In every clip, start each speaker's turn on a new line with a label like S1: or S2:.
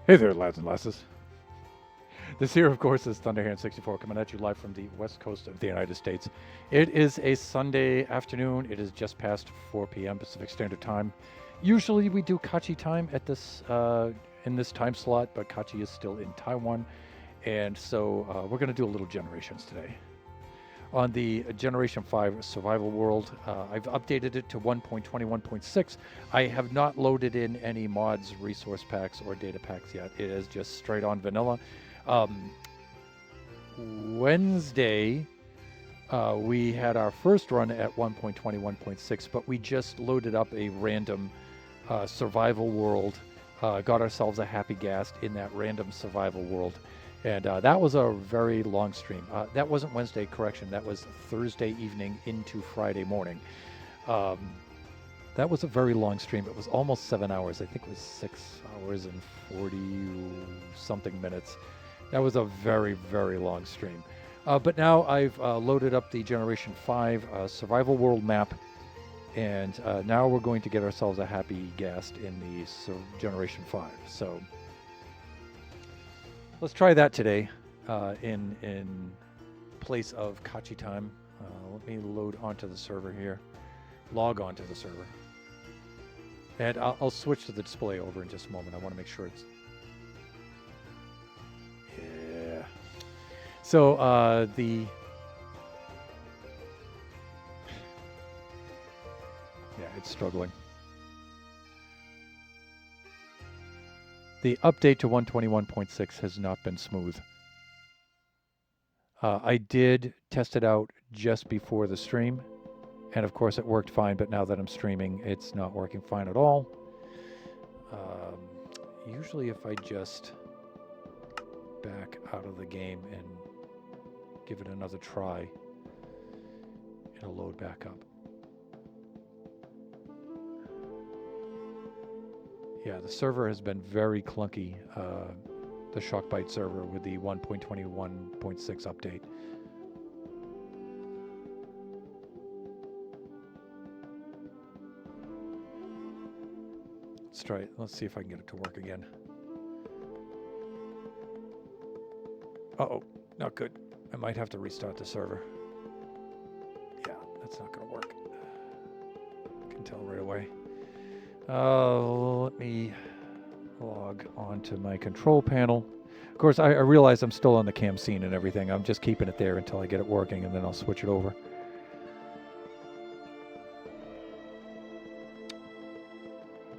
S1: Hey there, lads and lasses. This here, of course, is Thunderhand64 coming at you live from the west coast of the United States. It is a Sunday afternoon. It is just past 4 p.m. Pacific Standard Time. Usually we do Kachi time at this in this time slot, but Kachi is still in Taiwan, and so we're going to do a little Generations today. On the Generation 5 survival world, I've updated it to 1.21.6. I have not loaded in any mods, resource packs, or data packs yet. It is just straight on vanilla. Um, Wednesday, we had our first run at 1.21.6, but we just loaded up a random survival world, got ourselves a happy ghast in that random survival world. And that was a very long stream. That wasn't Wednesday, correction. That was Thursday evening into Friday morning. Um, that was a very long stream. It was almost 7 hours. I think it was 6 hours and 40 something minutes. That was a very, very long stream. But now I've loaded up the Generation 5 survival world map. And now we're going to get ourselves a happy ghast in the Generation 5. So let's try that today in place of Kachi time. Let me load onto the server here. Log onto the server. And I'll switch to the display over in just a moment. I want to make sure it's... Yeah. So the... Yeah, it's struggling. The update to 121.6 has not been smooth. I did test it out just before the stream, and of course it worked fine, but now that I'm streaming, it's not working fine at all. Usually if I just back out of the game and give it another try, it'll load back up. Yeah, the server has been very clunky, the Shockbyte server with the 1.21.6 update. Let's try it. Let's see if I can get it to work again. Uh-oh, not good. I might have to restart the server. Yeah, that's not going to work. I can tell right away. Let me log on to my control panel. Of course, I realize I'm still on the cam scene and everything. I'm just keeping it there until I get it working, and then I'll switch it over.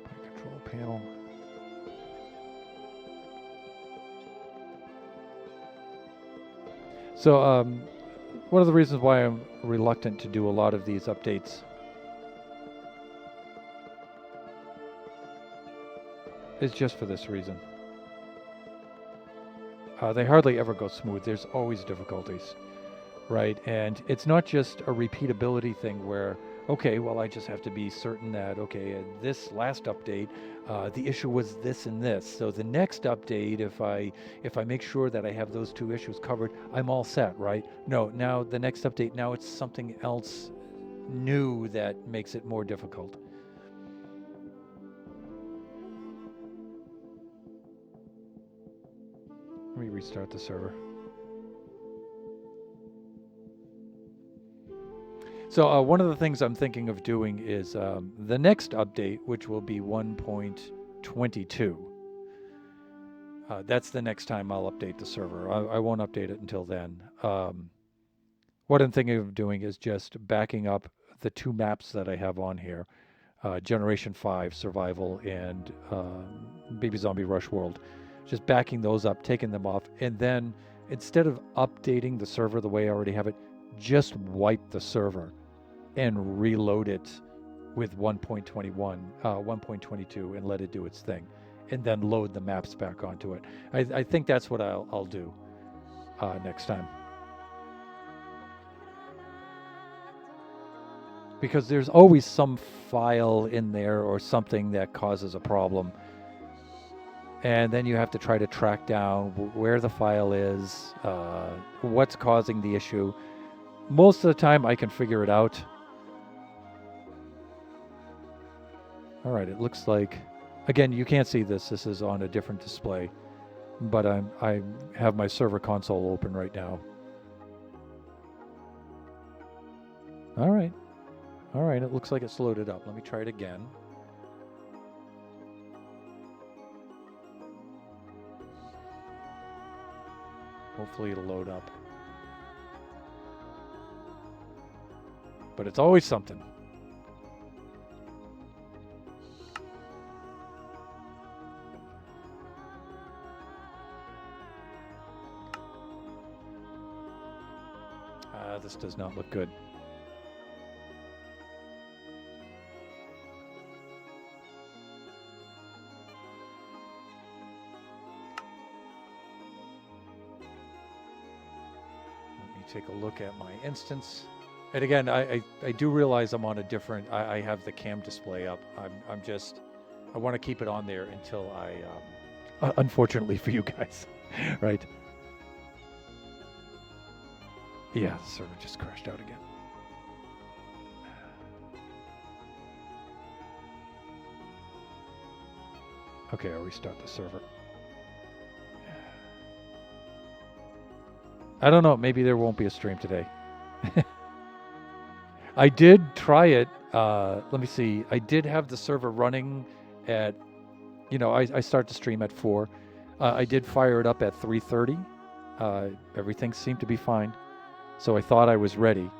S1: My control panel. So, one of the reasons why I'm reluctant to do a lot of these updates is just for this reason. They hardly ever go smooth. There's always difficulties, right? And it's not just a repeatability thing where, okay, well, I just have to be certain that, okay, this last update, the issue was this and this. So the next update, if I make sure that I have those two issues covered, I'm all set, right? No, now the next update, now it's something else new that makes it more difficult. Let me restart the server. So one of the things I'm thinking of doing is the next update, which will be 1.22. That's the next time I'll update the server. I won't update it until then. What I'm thinking of doing is just backing up the two maps that I have on here, Generation 5 Survival and Baby Zombie Rush World. Just backing those up, taking them off, and then instead of updating the server the way I already have it, just wipe the server and reload it with 1.21, 1.22, and let it do its thing, and then load the maps back onto it. I think that's what I'll do next time. Because there's always some file in there or something that causes a problem. And then you have to try to track down where the file is, what's causing the issue. Most of the time I can figure it out. All right, it looks like Again, you can't see this. This is on a different display, but I have my server console open right now. All right. All right, it looks like it's loaded up. Let me try it again. Hopefully it'll load up. But it's always something. This does not look good. Let me take a look at my instance. And again, I do realize I'm on a different, I have the cam display up. I'm just, I want to keep it on there until I, unfortunately for you guys, right? Yeah, the server just crashed out again. Okay, I'll restart the server. I don't know, maybe there won't be a stream today. I did try it. Let me see. I did have the server running at, you know, I start the stream at 4. I did fire it up at 3:30. Everything seemed to be fine. So I thought I was ready.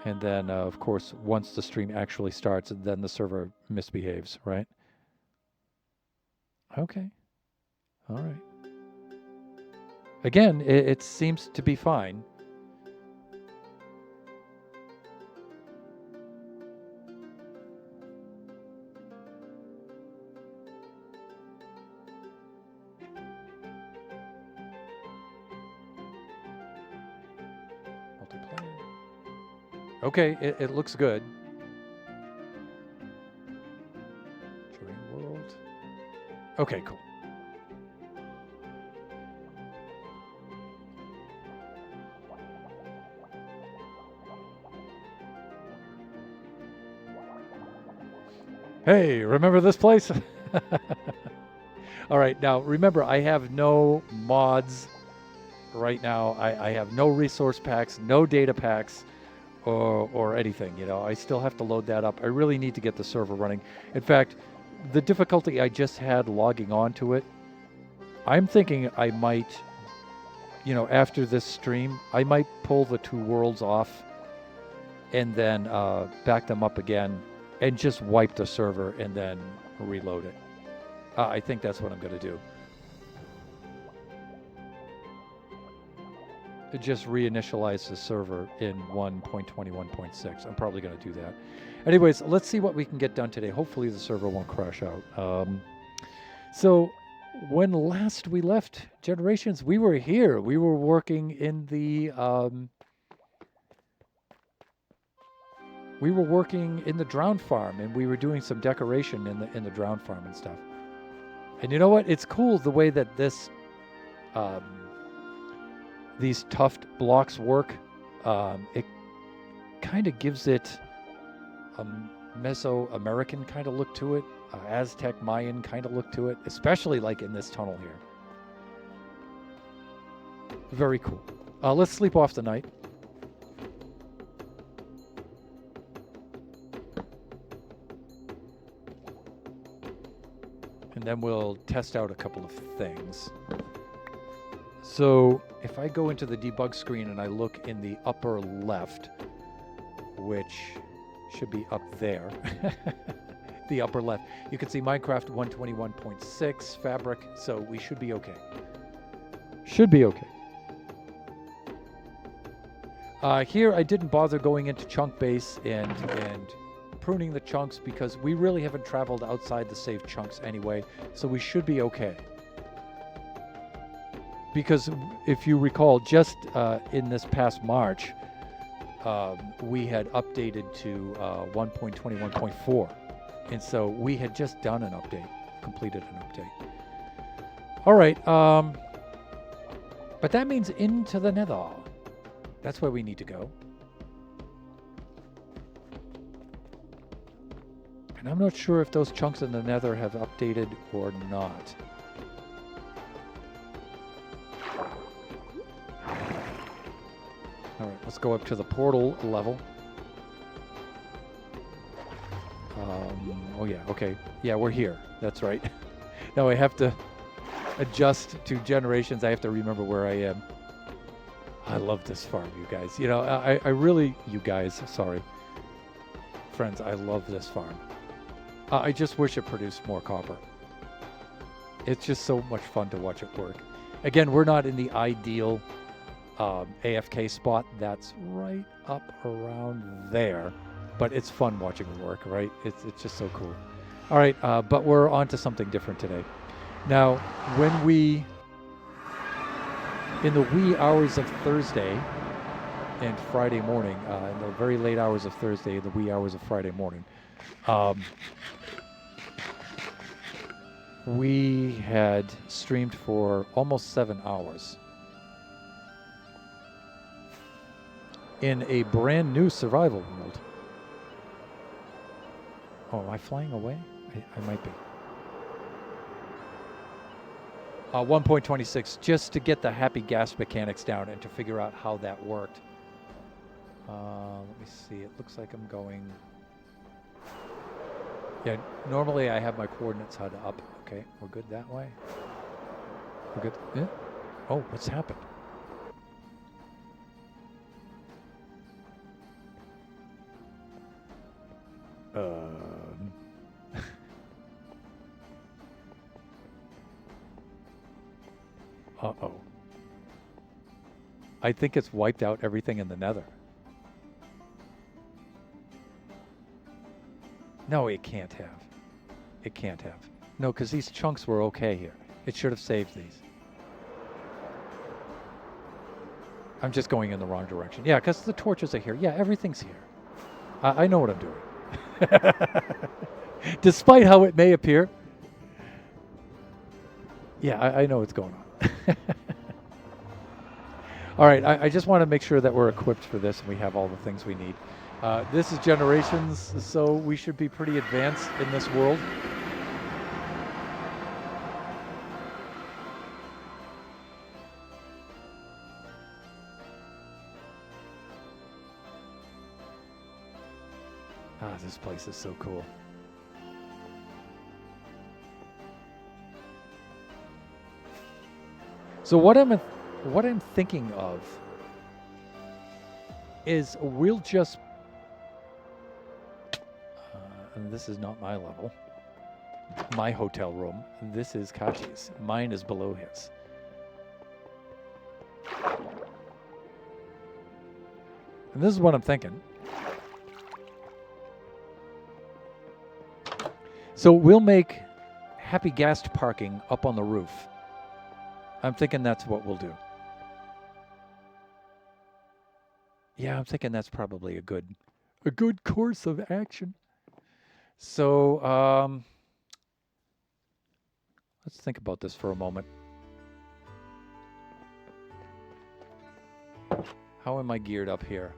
S1: And then, of course, once the stream actually starts, then the server misbehaves, right? Okay. All right. Again, it seems to be fine. Okay, it looks good. Dream World. Okay, cool. Hey, remember this place? All right, now remember, I have no mods right now. I have no resource packs, no data packs. Or anything, you know, I still have to load that up. I really need to get the server running. In fact, the difficulty I just had logging on to it, I'm thinking I might, you know, after this stream, I might pull the 2 worlds off and then back them up again and just wipe the server and then reload it. I think that's what I'm going to do. Just reinitialize the server in 1.21.6. I'm probably going to do that. Anyways, let's see what we can get done today. Hopefully the server won't crash out. So when last we left Generations, we were here. We were working in the Drowned Farm, and we were doing some decoration in the Drowned Farm and stuff. And you know what? It's cool the way that this these tuft blocks work. It kind of gives it a Mesoamerican kind of look to it, Aztec Mayan kind of look to it, especially like in this tunnel here. Very cool. Let's sleep off the night. And then we'll test out a couple of things. So if I go into the debug screen and I look in the upper left, which should be up there, the upper left, you can see Minecraft 121.6 Fabric, so we should be okay. Should be okay. Here I didn't bother going into chunk base and pruning the chunks because we really haven't traveled outside the saved chunks anyway, so we should be okay. Because if you recall, just in this past March, we had updated to 1.21.4. And so we had just done an update, completed an update. All right. But that means into the Nether. That's where we need to go. And And I'm not sure if those chunks in the nether have updated or not. All right, let's go up to the portal level. Oh yeah, okay. Yeah, we're here. That's right. Now I have to adjust to generations. I have to remember where I am. I love this farm, you guys. You know, I really, you guys, sorry. Friends, I love this farm. I just wish it produced more copper. It's just so much fun to watch it work. Again, we're not in the ideal AFK spot. That's right up around there. But it's fun watching it work, right? It's just so cool. All right, but we're on to something different today. Now, when we, in the wee hours of Thursday and Friday morning, in the very late hours of Thursday, the wee hours of Friday morning, we had streamed for almost 7 hours in a brand new survival world. Oh, am I flying away? I might be. 1.26, just to get the happy gas mechanics down and to figure out how that worked. Let me see. It looks like I'm going... Yeah, normally I have my coordinates HUD up. Okay, we're good that way. We're good. Yeah? Oh, what's happened? Uh-oh. I think it's wiped out everything in the nether. No, it can't have. It can't have. No, because these chunks were okay here. It should have saved these. I'm just going in the wrong direction. Yeah, because the torches are here. Yeah, everything's here. I know what I'm doing. Despite how it may appear. Yeah, I know what's going on. All right, I just want to make sure that we're equipped for this and we have all the things we need. This is Generations, so we should be pretty advanced in this world. This place is so cool. So what I'm thinking of is we'll just and this is not my level, my hotel room. This is Kachi's. Mine is below his. And this is what I'm thinking. So we'll make happy guest parking up on the roof. I'm thinking that's what we'll do. Yeah, I'm thinking that's probably a good course of action. So let's think about this for a moment. How am I geared up here?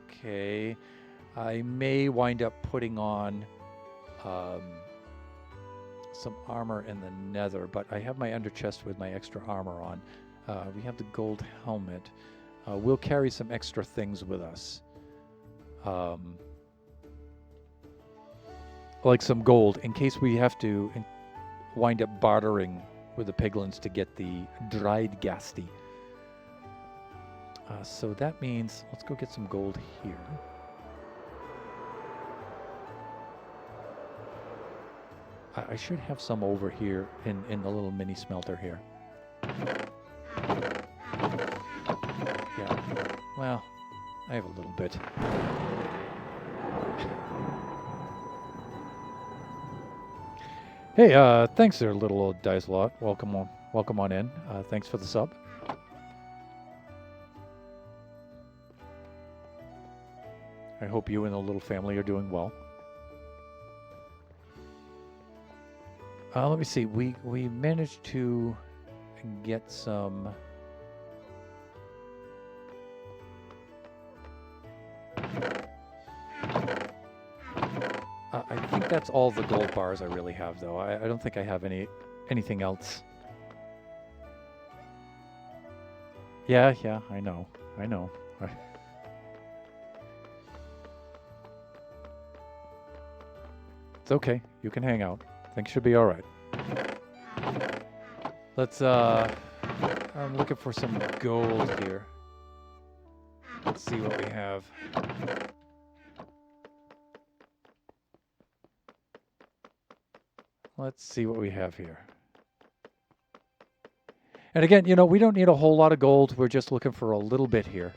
S1: Okay, I may wind up putting on some armor in the nether, but I have my under chest with my extra armor on. We have the gold helmet. We'll carry some extra things with us. Like some gold, in case we have to wind up bartering with the piglins to get the dried ghasti. So that means, let's go get some gold here. I should have some over here in the little mini smelter here. Yeah, well, I have a little bit. Hey, thanks there, little old Dice Lot. Welcome on in. Thanks for the sub. I hope you and the little family are doing well. Let me see. We managed to get some. I that's all the gold bars I really have, though. I don't think I have anything else. Yeah, I know. It's okay. You can hang out. Things should be all right. Let's, I'm looking for some gold here. Let's see what we have. Let's see what we have here. And again, you know, we don't need a whole lot of gold. We're just looking for a little bit here.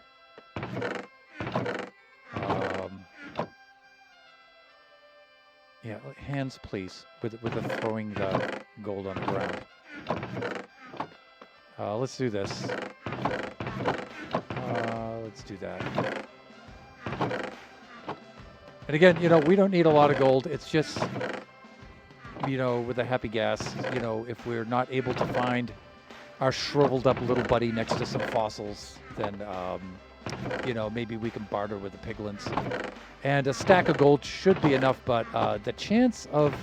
S1: Yeah, hands, please, with the throwing the gold on the ground. Let's do this. Let's do that. And again, you know, we don't need a lot of gold. It's just, you know, with the happy gas, you know, if we're not able to find our shriveled up little buddy next to some fossils, then, you know, maybe we can barter with the piglins. And a stack of gold should be enough, but the chance of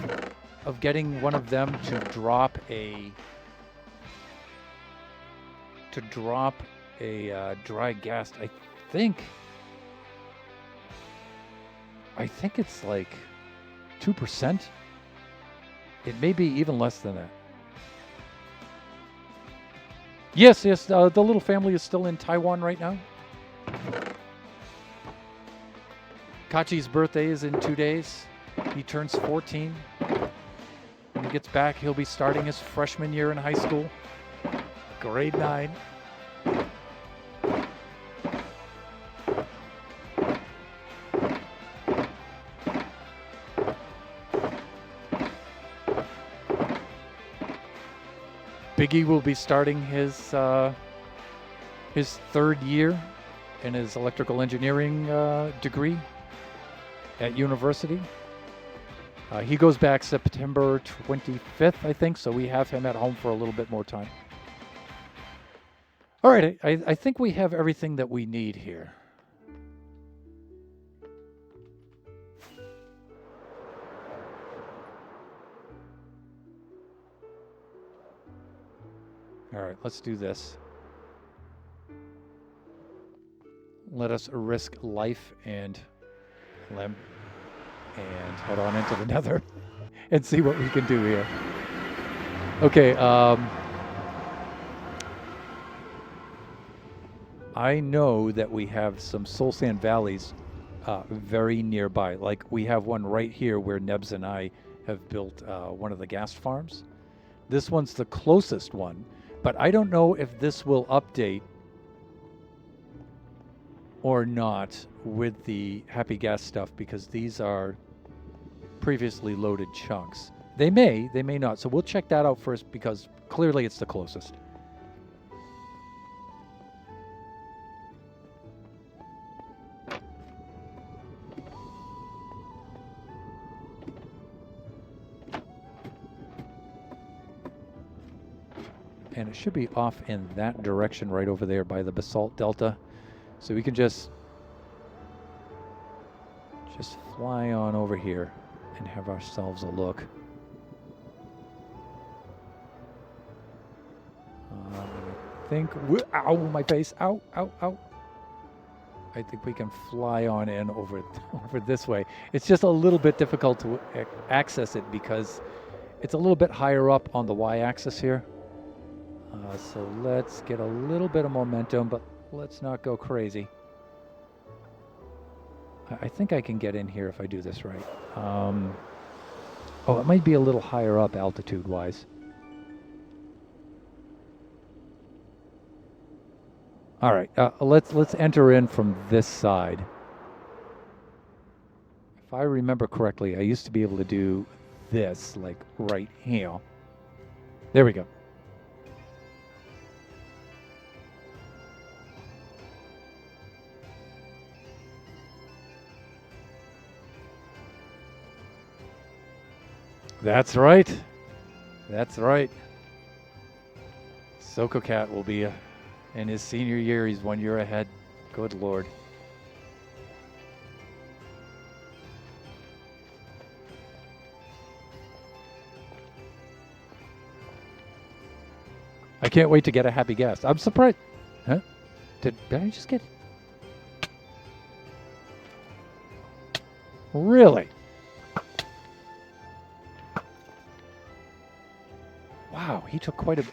S1: getting one of them to drop a dry gas, I think it's like 2%. It may be even less than that. Yes, the little family is still in Taiwan right now. Kachi's birthday is in 2 days. He turns 14. When he gets back, he'll be starting his freshman year in high school. Grade 9. Biggie will be starting his third year in his electrical engineering degree at university. He goes back September 25th, I think, so we have him at home for a little bit more time. All right, I think we have everything that we need here. All right, let's do this. Let us risk life and limb and head on into the nether and see what we can do here. Okay, I know that we have some soul sand valleys very nearby. Like we have one right here where Nebs and I have built one of the gas farms. This one's the closest one, but I don't know if this will update or not with the happy gas stuff, because these are previously loaded chunks. They may not. So we'll check that out first, because clearly it's the closest. And it should be off in that direction right over there by the basalt delta. So we can just fly on over here and have ourselves a look. I think, ow, my face, ow. I think we can fly on in over this way. It's just a little bit difficult to access it because it's a little bit higher up on the y-axis here. So let's get a little bit of momentum, but let's not go crazy. I think I can get in here if I do this right. Oh, it might be a little higher up altitude-wise. All right, let's enter in from this side. If I remember correctly, I used to be able to do this, like right here. There we go. That's right. That's right. Sokocat will be in his senior year. He's 1 year ahead. Good Lord. I can't wait to get a happy gas. I'm surprised. Huh? Did I just get... Really? Wow, he took quite a...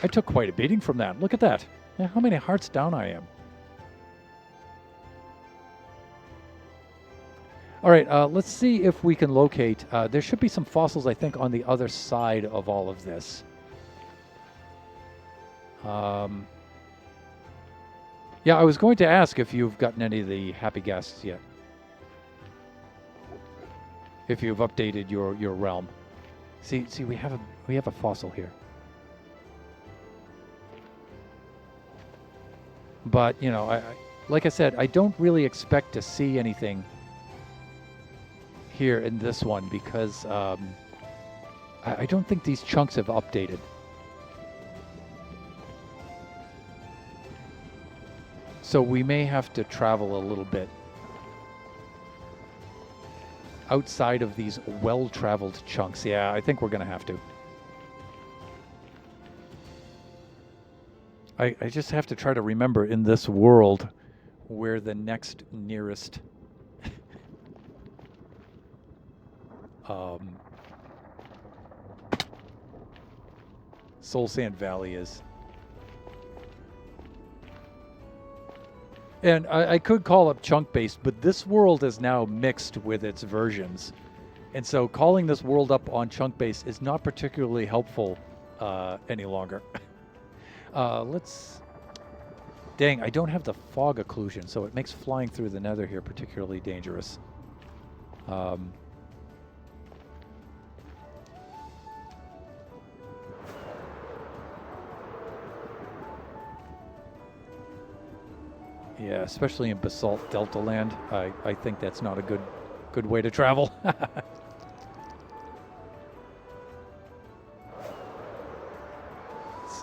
S1: I took quite a beating from that. Look at that. Yeah, how many hearts down I am. All right, let's see if we can locate... there should be some fossils, I think, on the other side of all of this. Yeah, I was going to ask if you've gotten any of the happy guests yet. If you've updated your realm. See, we have a fossil here. But, you know, I like I said, I don't really expect to see anything here in this one because I don't think these chunks have updated. So we may have to travel a little bit outside of these well-traveled chunks. Yeah, I think we're going to have to. I just have to try to remember in this world where the next nearest Soul Sand Valley is. And I could call up Chunk Base, but this world is now mixed with its versions. And so calling this world up on Chunk Base is not particularly helpful any longer. Let's... Dang, I don't have the fog occlusion, so it makes flying through the nether here particularly dangerous. Yeah, especially in Basalt Delta land, I think that's not a good way to travel. Let's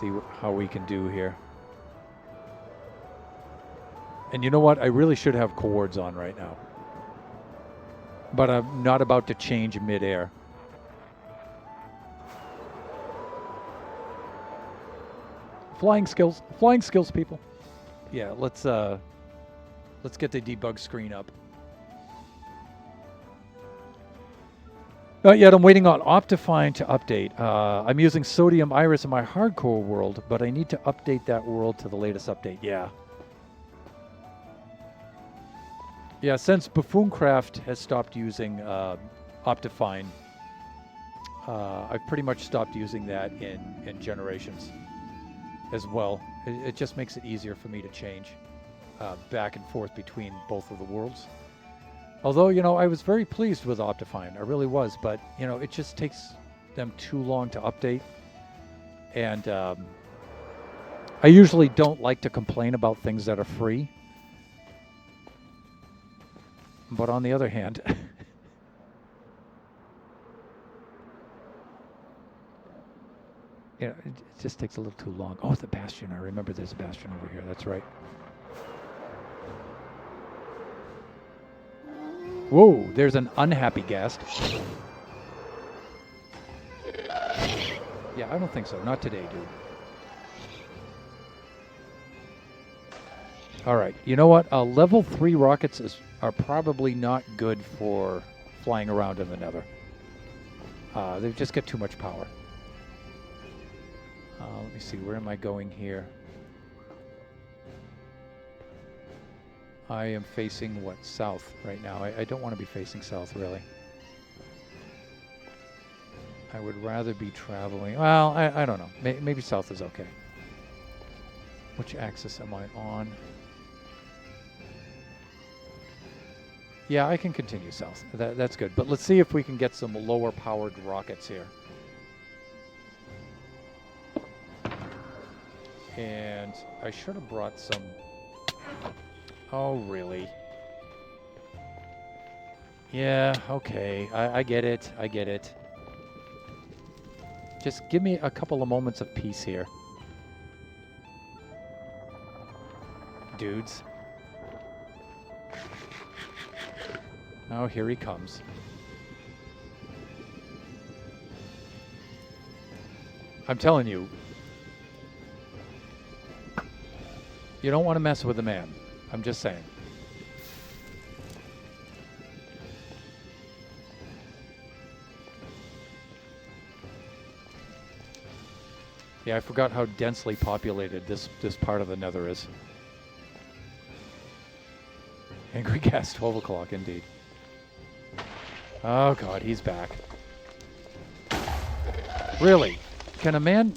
S1: see how we can do here. And you know what? I really should have cords on right now. But I'm not about to change midair. Flying skills, people. Yeah, let's get the debug screen up. Not yet. I'm waiting on Optifine to update. I'm using Sodium Iris in my hardcore world, but I need to update that world to the latest update. Yeah. Yeah, since Buffooncraft has stopped using Optifine, I've pretty much stopped using that in Generations as well. It just makes it easier for me to change back and forth between both of the worlds. Although, you know, I was very pleased with Optifine. I really was. But, you know, it just takes them too long to update. And I usually don't like to complain about things that are free. But on the other hand... you know, it just takes a little too long. Oh, the Bastion. I remember there's a Bastion over here. That's right. Whoa, there's an unhappy ghast. Yeah, I don't think so. Not today, dude. All right. You know what? Level 3 rockets are probably not good for flying around in the nether. They just get too much power. Let me see. Where am I going here? I am facing, what, south right now. I don't want to be facing south, really. I would rather be traveling... Well, I don't know. Maybe south is okay. Which axis am I on? Yeah, I can continue south. That's good. But let's see if we can get some lower-powered rockets here. And I should have brought some... Oh, really? Yeah, okay. I get it. I get it. Just give me a couple of moments of peace here. Dudes. Oh, here he comes. I'm telling you, You don't want to mess with the man. I'm just saying. Yeah, I forgot how densely populated this part of the Nether is. Angry Gas, 12 o'clock, indeed. Oh god, he's back. Really? Can a man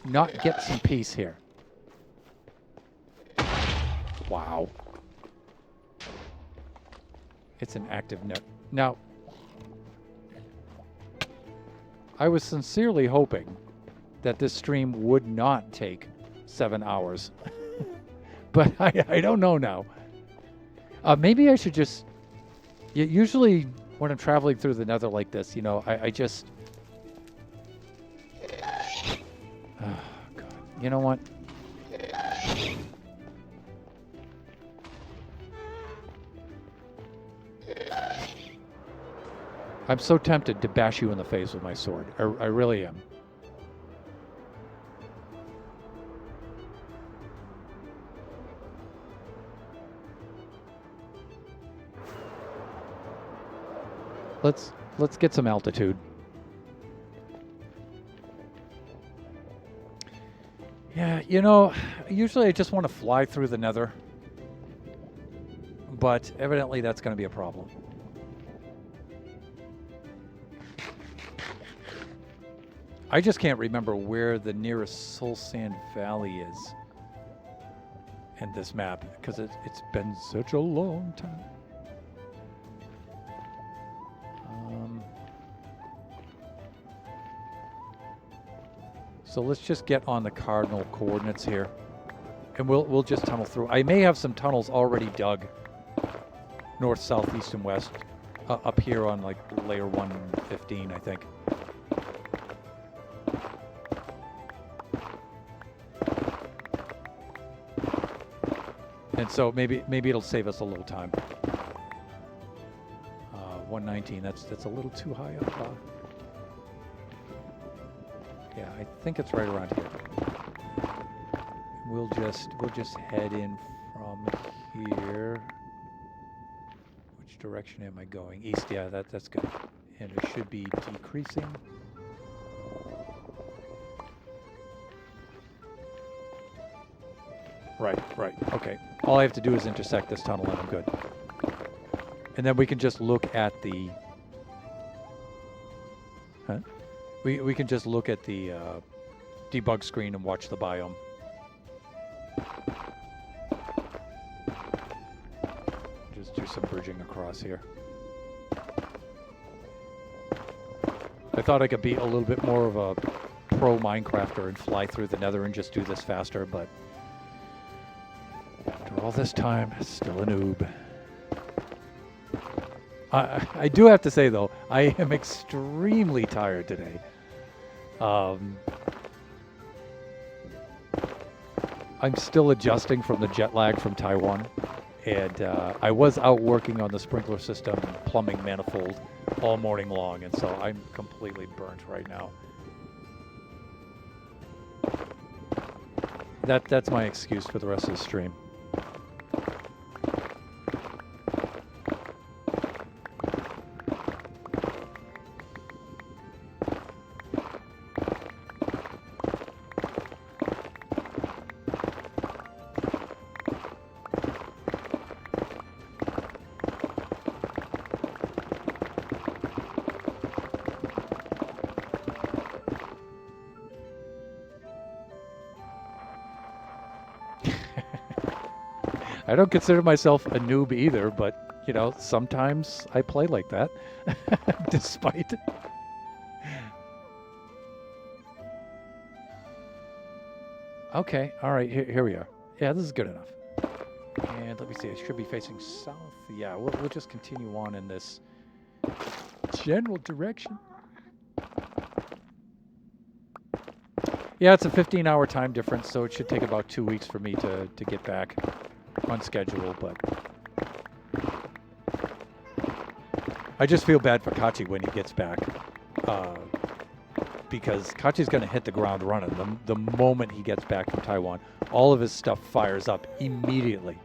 S1: not get some peace here? Wow. It's an active net. Now, I was sincerely hoping that this stream would not take 7 hours. But I don't know now. Maybe I should just... Usually when I'm traveling through the Nether like this, you know, I just... Oh, God. You know what? I'm so tempted to bash you in the face with my sword. I really am. Let's get some altitude. Yeah, you know, usually I just want to fly through the Nether. But evidently that's going to be a problem. I just can't remember where the nearest Soul Sand Valley is in this map because it's been such a long time. So let's just get on the cardinal coordinates here, and we'll just tunnel through. I may have some tunnels already dug, north, south, east, and west, up here on like layer 115, I think. And so maybe it'll save us a little time. 119. That's a little too high up. Yeah, I think it's right around here. We'll just head in from here. Which direction am I going? East. Yeah, that's good. And it should be decreasing. Right. Okay. All I have to do is intersect this tunnel and I'm good. And then we can just look at the... Huh? We can just look at the debug screen and watch the biome. Just do some bridging across here. I thought I could be a little bit more of a pro Minecrafter and fly through the Nether and just do this faster, but after all this time, still a noob. I do have to say, though, I am extremely tired today. I'm still adjusting from the jet lag from Taiwan, and I was out working on the sprinkler system and plumbing manifold all morning long, and so I'm completely burnt right now. That's my excuse for the rest of the stream. I don't consider myself a noob either, but, you know, sometimes I play like that, despite... Okay, alright, here we are. Yeah, this is good enough. And let me see, I should be facing south. Yeah, we'll just continue on in this general direction. Yeah, it's a 15-hour time difference, so it should take about 2 weeks for me to get back on schedule, but I just feel bad for Kachi when he gets back, because Kachi's going to hit the ground running the moment he gets back from Taiwan. All of his stuff fires up immediately.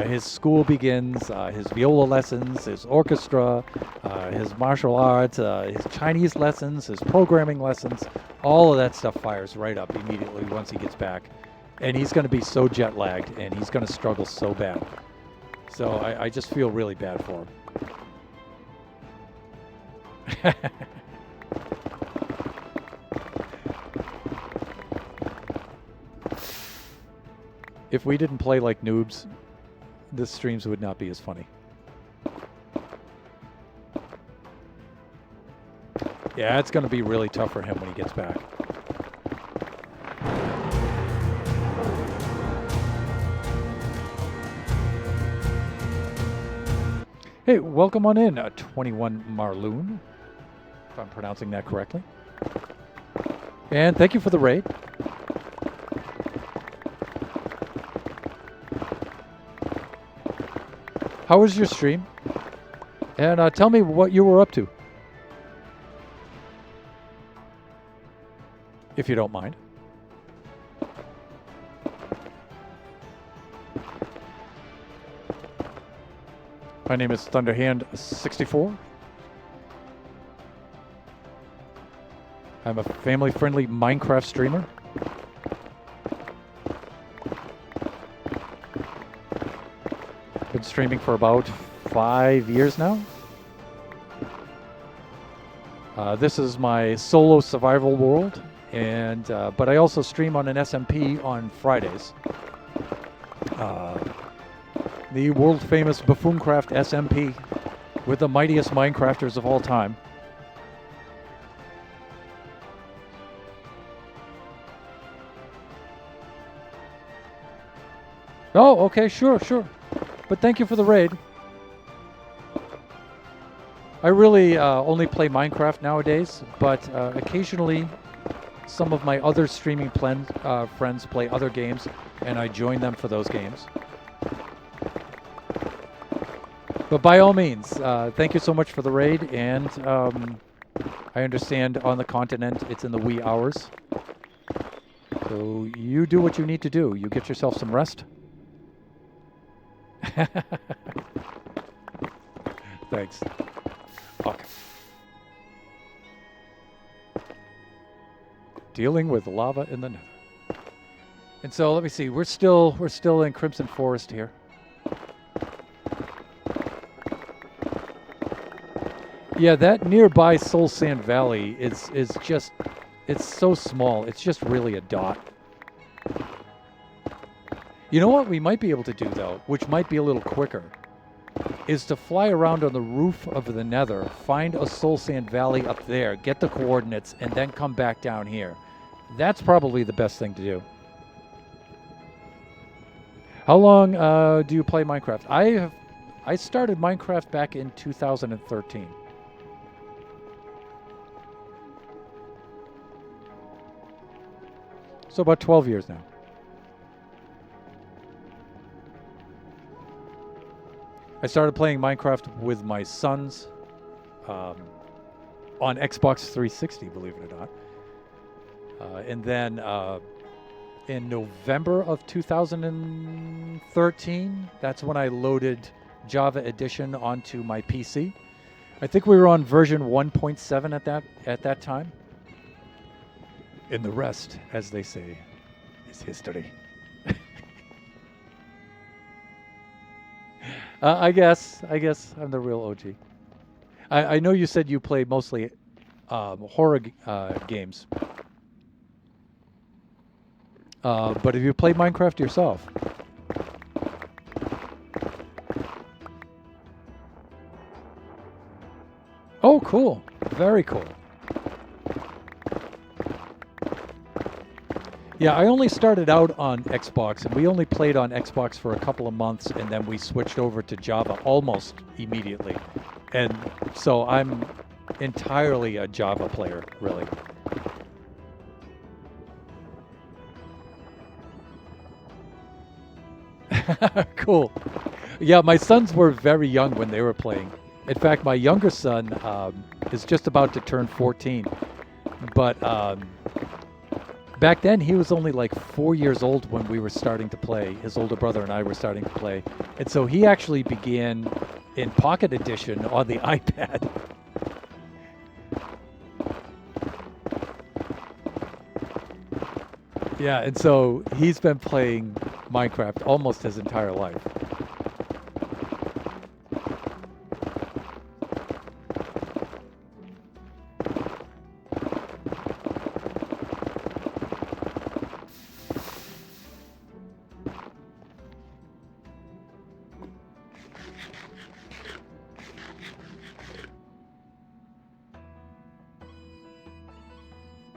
S1: His school begins, his viola lessons, his orchestra, his martial arts, his Chinese lessons, his programming lessons. All of that stuff fires right up immediately once he gets back. And he's going to be so jet lagged, and he's going to struggle so bad. So I just feel really bad for him. If we didn't play like noobs, the streams would not be as funny. Yeah, it's going to be really tough for him when he gets back. Hey, welcome on in, 21 Marloon, if I'm pronouncing that correctly. And thank you for the raid. How was your stream? And tell me what you were up to, if you don't mind. My name is Thunderhand64. I'm a family-friendly Minecraft streamer. Been streaming for about 5 years now. This is my solo survival world, and but I also stream on an SMP on Fridays. The world-famous Buffooncraft SMP with the mightiest Minecrafters of all time. Oh, okay, sure. But thank you for the raid. I really only play Minecraft nowadays, but occasionally some of my other streaming friends play other games, and I join them for those games. But by all means, thank you so much for the raid, and I understand on the continent it's in the wee hours. So you do what you need to do. You get yourself some rest. Thanks. Okay. Dealing with lava in the nether. And so let me see. We're still in Crimson Forest here. Yeah, that nearby Soul Sand Valley is just, it's so small. It's just really a dot. You know what we might be able to do, though, which might be a little quicker, is to fly around on the roof of the nether, find a Soul Sand Valley up there, get the coordinates, and then come back down here. That's probably the best thing to do. How long do you play Minecraft? I started Minecraft back in 2013. So about 12 years now. I started playing Minecraft with my sons on Xbox 360, believe it or not. And then in November of 2013, that's when I loaded Java Edition onto my PC. I think we were on version 1.7 at that time. And the rest, as they say, is history. I guess I'm the real OG. I know you said you play mostly horror games. But have you played Minecraft yourself? Oh, cool. Very cool. Yeah, I only started out on Xbox, and we only played on Xbox for a couple of months, and then we switched over to Java almost immediately. And so I'm entirely a Java player, really. Cool. Yeah, my sons were very young when they were playing. In fact, my younger son is just about to turn 14. But back then, he was only like 4 years old when we were starting to play. His older brother and I were starting to play. And so he actually began in Pocket Edition on the iPad. Yeah, and so he's been playing Minecraft almost his entire life.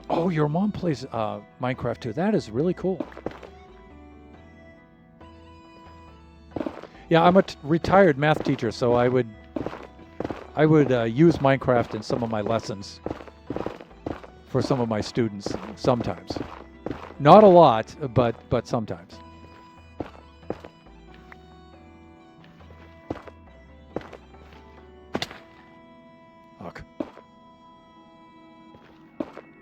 S1: Oh, your mom plays Minecraft too. That is really cool. Yeah, I'm a retired math teacher, so I would use Minecraft in some of my lessons for some of my students sometimes. Not a lot, but sometimes. Ugh.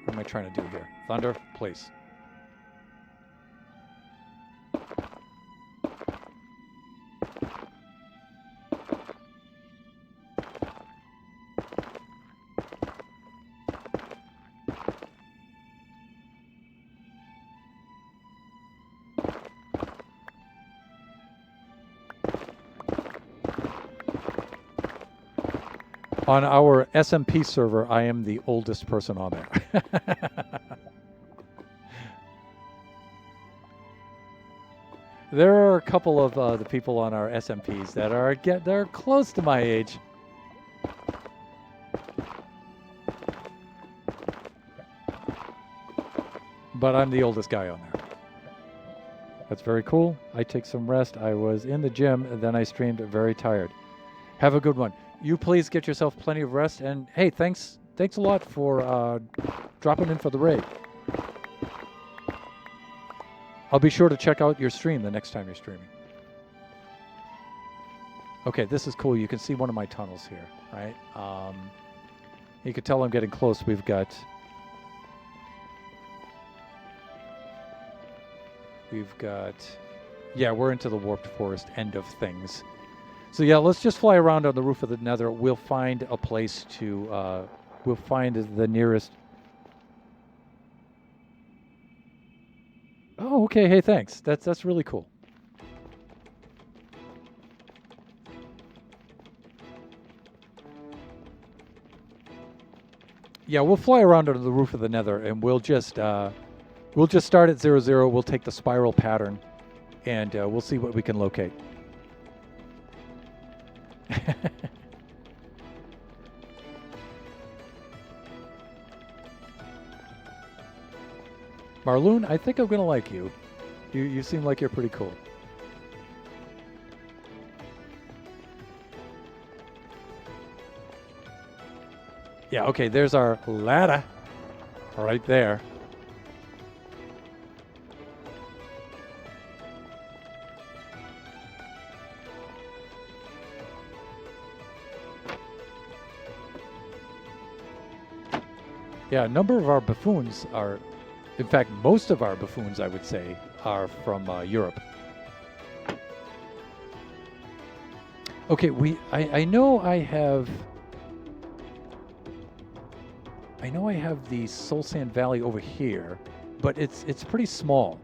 S1: What am I trying to do here? Thunder, please. On our SMP server, I am the oldest person on there. There are a couple of the people on our SMPs that they're close to my age. But I'm the oldest guy on there. That's very cool. I take some rest. I was in the gym, and then I streamed very tired. Have a good one. You please get yourself plenty of rest. And hey, thanks a lot for dropping in for the raid. I'll be sure to check out your stream the next time you're streaming. Okay, this is cool. You can see one of my tunnels here, right? You can tell I'm getting close. We've got... Yeah, we're into the Warped Forest end of things. So yeah, let's just fly around on the roof of the Nether. We'll find a place to... we'll find the nearest... Oh, okay. Hey, thanks. That's really cool. Yeah, we'll fly around under the roof of the Nether, and we'll just start at 0, 0. We'll take the spiral pattern, and we'll see what we can locate. Marloon, I think I'm gonna like you. You seem like you're pretty cool. Yeah, okay, there's our ladder right there. Yeah, a number of our buffoons are, in fact, most of our buffoons, I would say, are from Europe. Okay, I know I have the Soul Sand Valley over here, but it's pretty small.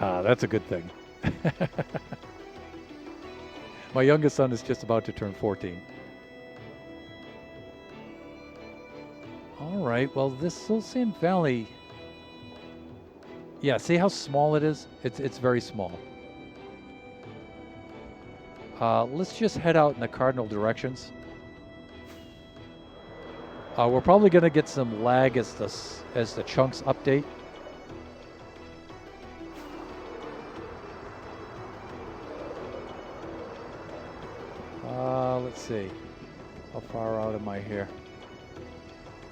S1: Ah, that's a good thing. My youngest son is just about to turn 14. All right, well, this Soul Sand Valley... Yeah, see how small it is? It's very small. Let's just head out in the cardinal directions. We're probably going to get some lag as the chunks update. Let's see. How far out am I here?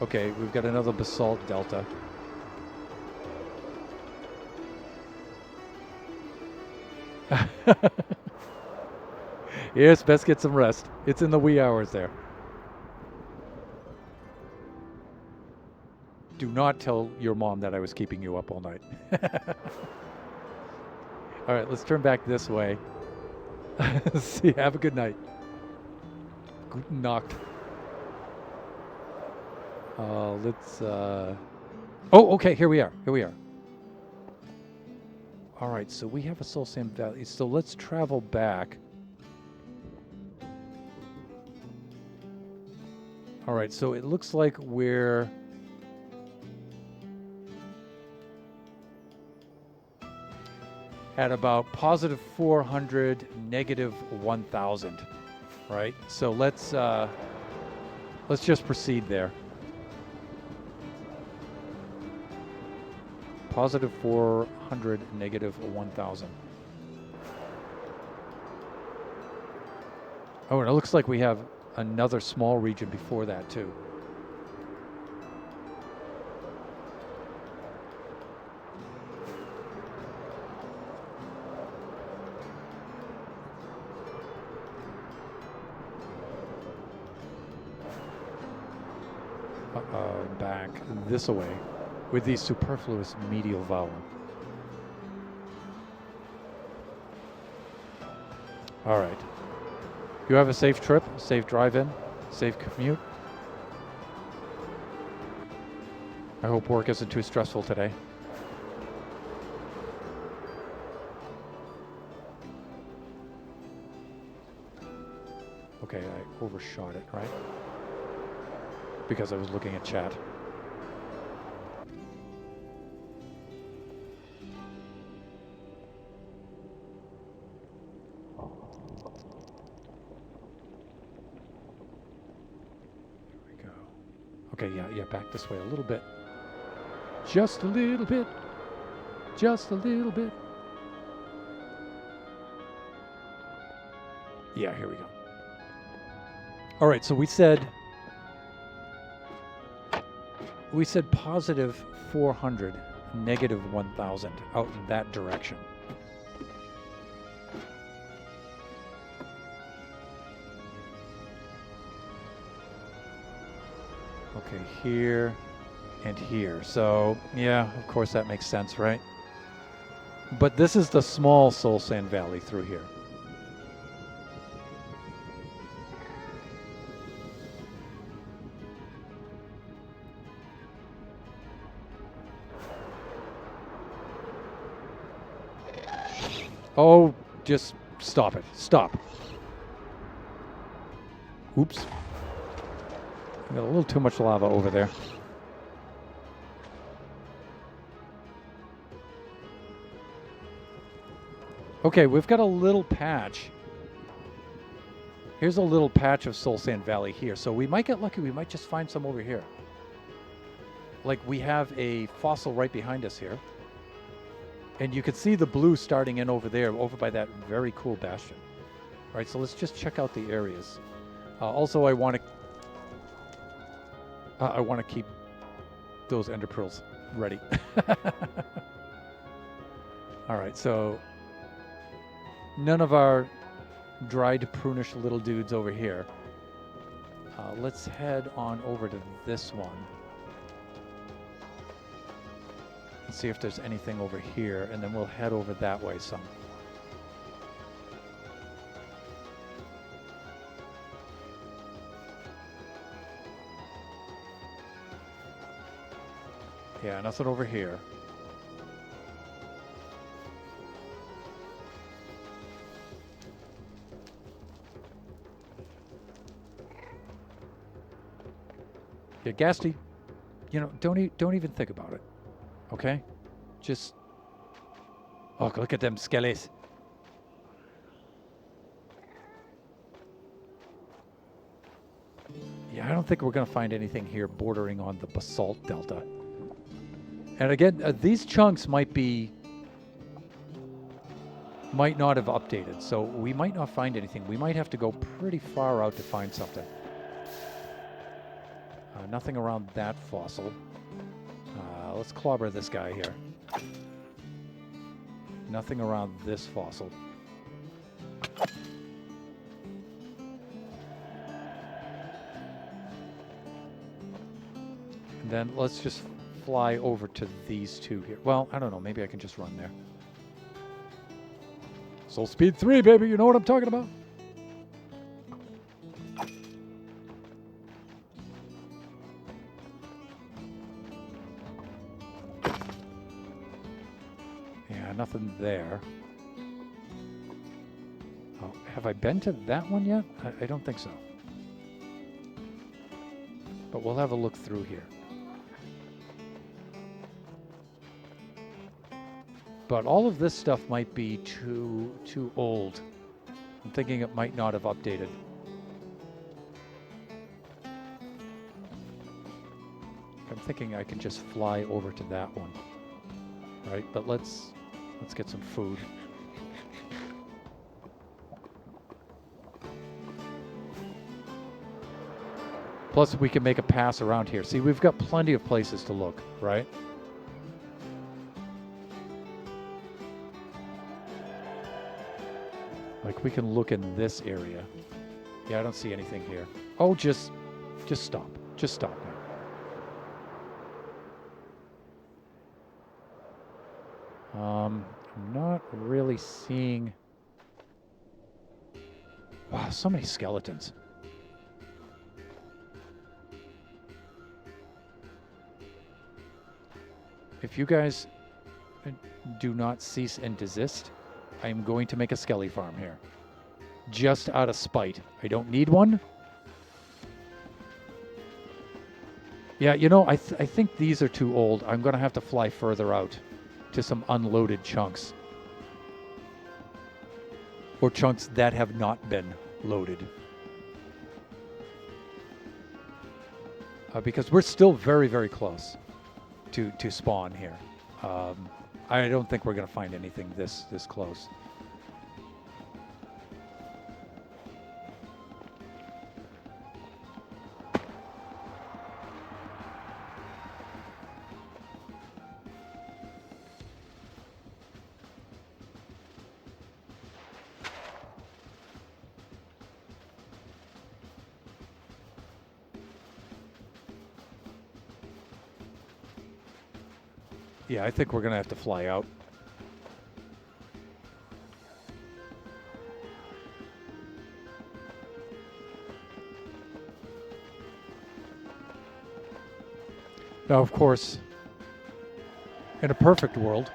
S1: Okay, we've got another basalt delta. Yes, best get some rest. It's in the wee hours there. Do not tell your mom that I was keeping you up all night. All right, let's turn back this way. See, have a good night. Guten Nacht. Let's. Oh, okay. Here we are. Here we are. All right, so we have a Soul Sand Valley. So let's travel back. All right, so it looks like we're at about positive 400, negative 1,000, right? So let's just proceed there. Positive 400, negative 1,000. Oh, and it looks like we have another small region before that too. Back this way with the superfluous medial vowel. All right. You have a safe trip, safe drive-in, safe commute. I hope work isn't too stressful today. Okay, I overshot it, right? Because I was looking at chat. There we go. Okay, yeah, back this way a little bit. Just a little bit. Just a little bit. Yeah, here we go. All right, so we said positive 400, negative 1,000 out in that direction. Okay, here and here. So, yeah, of course that makes sense, right? But this is the small Soul Sand Valley through here. Oh, just stop it. Stop. Oops. I got a little too much lava over there. Okay, we've got a little patch. Here's a little patch of Soul Sand Valley here. So we might get lucky. We might just find some over here. Like we have a fossil right behind us here. And you can see the blue starting in over there, over by that very cool bastion. All right, so let's just check out the areas. Also, I want to keep those ender pearls ready. All right, so none of our dried prunish little dudes over here. Let's head on over to this one. And see if there's anything over here, and then we'll head over that way some. Yeah, nothing over here. Yeah, Gasty, you know, don't even think about it. Okay? Just... Oh, look at them skellies. Yeah, I don't think we're going to find anything here bordering on the basalt delta. And again, these chunks might not have updated, so we might not find anything. We might have to go pretty far out to find something. Nothing around that fossil. Let's clobber this guy here. Nothing around this fossil. Then let's just fly over to these two here. Well, I don't know. Maybe I can just run there. Soul speed 3, baby. You know what I'm talking about? Yeah, nothing there. Oh, have I been to that one yet? I don't think so. But we'll have a look through here. But all of this stuff might be too old. I'm thinking it might not have updated. I'm thinking I can just fly over to that one. Right? But let's get some food. Plus we can make a pass around here. See, we've got plenty of places to look, right? Like we can look in this area. Yeah, I don't see anything here. Oh, just stop. Just stop now. I'm not really seeing... Wow, so many skeletons. If you guys do not cease and desist, I am going to make a skelly farm here. Just out of spite. I don't need one. Yeah, you know, I think these are too old. I'm going to have to fly further out to some unloaded chunks. Or chunks that have not been loaded. Because we're still very, very close to spawn here. I don't think we're going to find anything this close. Yeah, I think we're going to have to fly out. Now, of course, in a perfect world...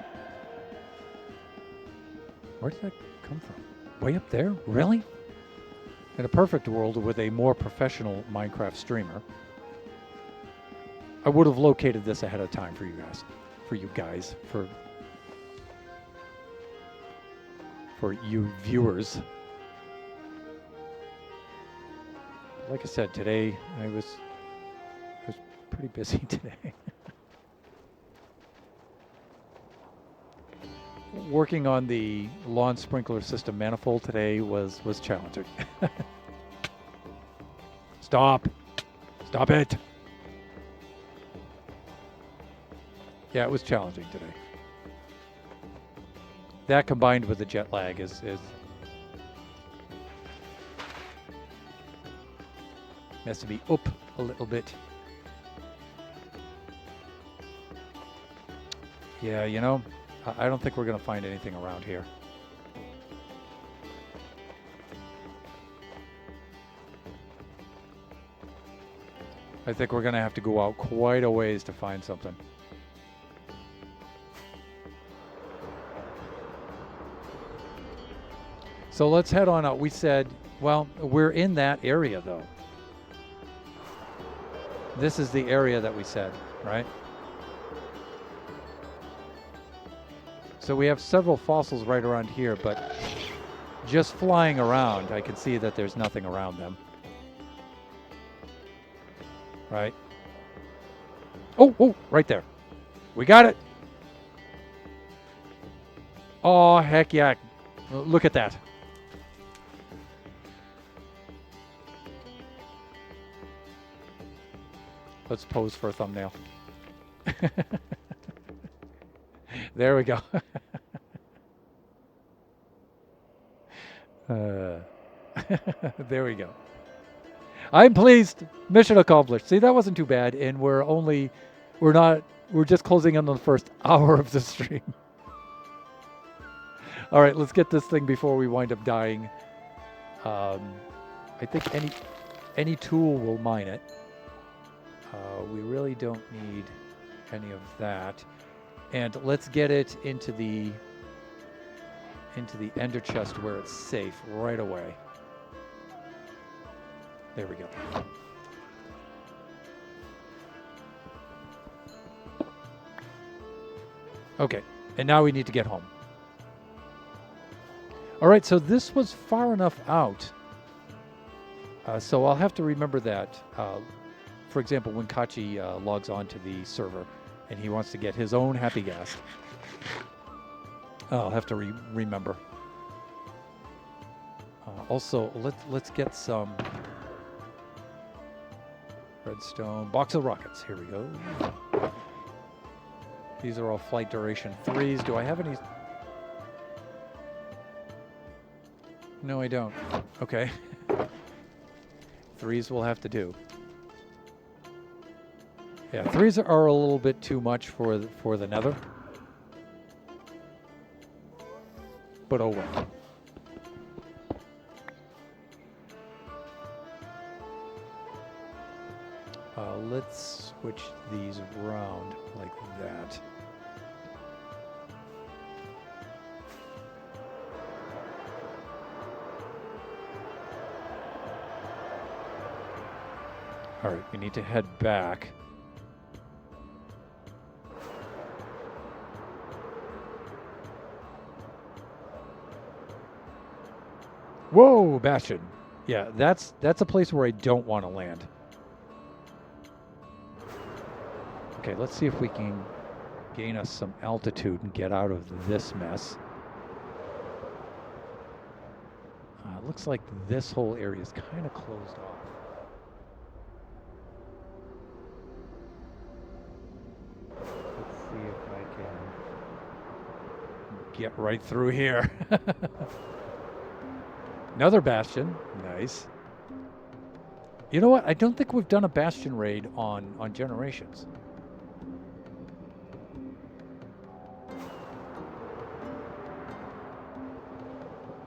S1: Where did that come from? Way up there? Really? In a perfect world with a more professional Minecraft streamer, I would have located this ahead of time for you guys. For you viewers. Like I said, today I was pretty busy today. Working on the lawn sprinkler system manifold today was challenging. Stop it. Yeah, it was challenging today. That combined with the jet lag is messing me up a little bit. Yeah, you know, I don't think we're going to find anything around here. I think we're going to have to go out quite a ways to find something. So let's head on out. We said, well, we're in that area, though. This is the area that we said, right? So we have several fossils right around here, but just flying around, I can see that there's nothing around them. Right? Oh, right there. We got it. Oh, heck yeah. Look at that. Let's pose for a thumbnail. There we go. There we go. I'm pleased. Mission accomplished. See, that wasn't too bad, and we're just closing in on the first hour of the stream. All right, let's get this thing before we wind up dying. I think any tool will mine it. We really don't need any of that. And let's get it into the ender chest where it's safe right away. There we go. Okay, and now we need to get home. All right, so this was far enough out. So I'll have to remember that. For example, when Kachi logs on to the server and he wants to get his own happy gas, I'll have to remember. Also, let's get some redstone. Box of rockets. Here we go. These are all flight duration 3s. Do I have any? No, I don't. Okay. 3s will have to do. Yeah, 3s are a little bit too much for the nether. But oh well. Let's switch these around like that. All right, we need to head back. Whoa, Bastion. Yeah, that's a place where I don't want to land. Okay, let's see if we can gain us some altitude and get out of this mess. It looks like this whole area is kind of closed off. Let's see if I can get right through here. Another Bastion. Nice. You know what? I don't think we've done a Bastion raid on Generations.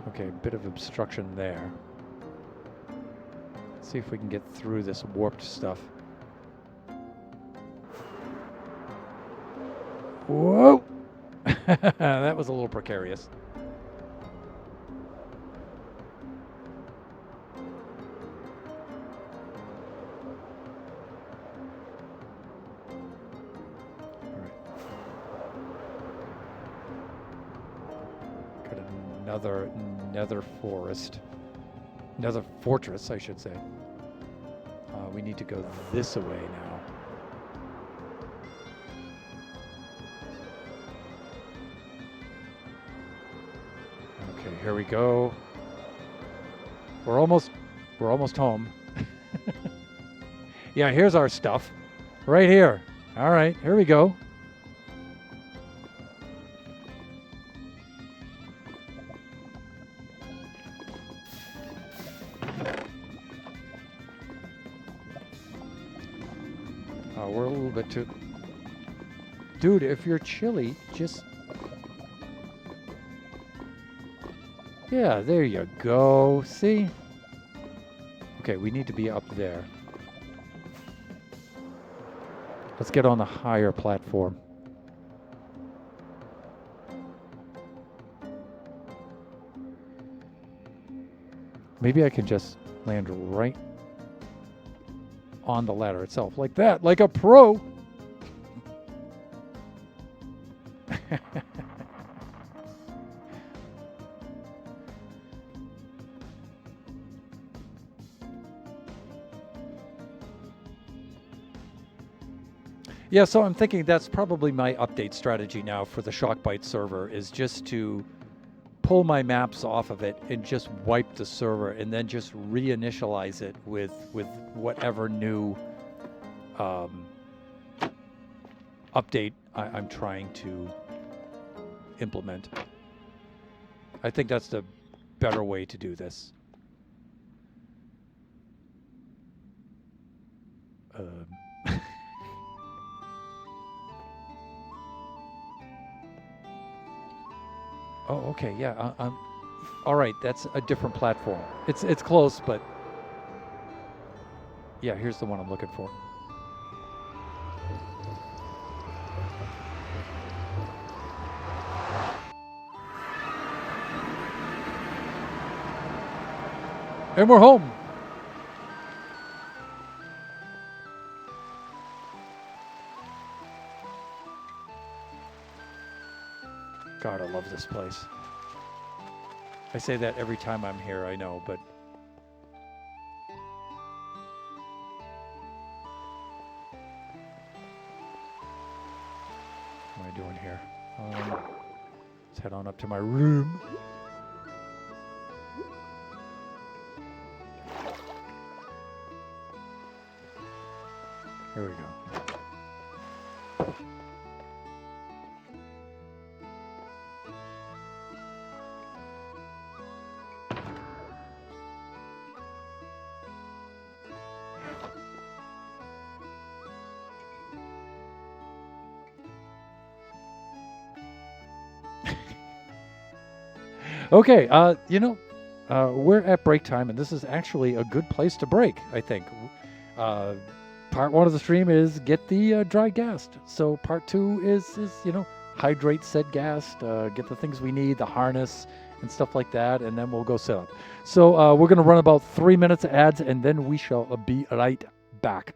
S1: Okay, a bit of obstruction there. Let's see if we can get through this warped stuff. Whoa! That was a little precarious. Another nether forest. Another fortress, I should say. We need to go this way now. Okay, here we go. We're almost home. Yeah, here's our stuff. Right here. All right, here we go. We're a little bit too... Dude, if you're chilly, just... Yeah, there you go. See? Okay, we need to be up there. Let's get on the higher platform. Maybe I can just land right on the ladder itself, like that, like a pro. Yeah, so I'm thinking that's probably my update strategy now for the Shockbyte server, is just to pull my maps off of it and just wipe the server and then just reinitialize it with whatever new update I'm trying to implement. I think that's the better way to do this. Oh, okay, yeah. All right, that's a different platform. It's close, but yeah, here's the one I'm looking for. And we're home. God, I love this place. I say that every time I'm here, I know, but what am I doing here? Let's head on up to my room. Here we go. Okay, we're at break time, and this is actually a good place to break, I think. Uh, part one of the stream is get the dry gas. So part two is hydrate said gas, get the things we need, the harness and stuff like that, and then we'll go set up. So we're going to run about 3 minutes of ads, and then we shall be right back.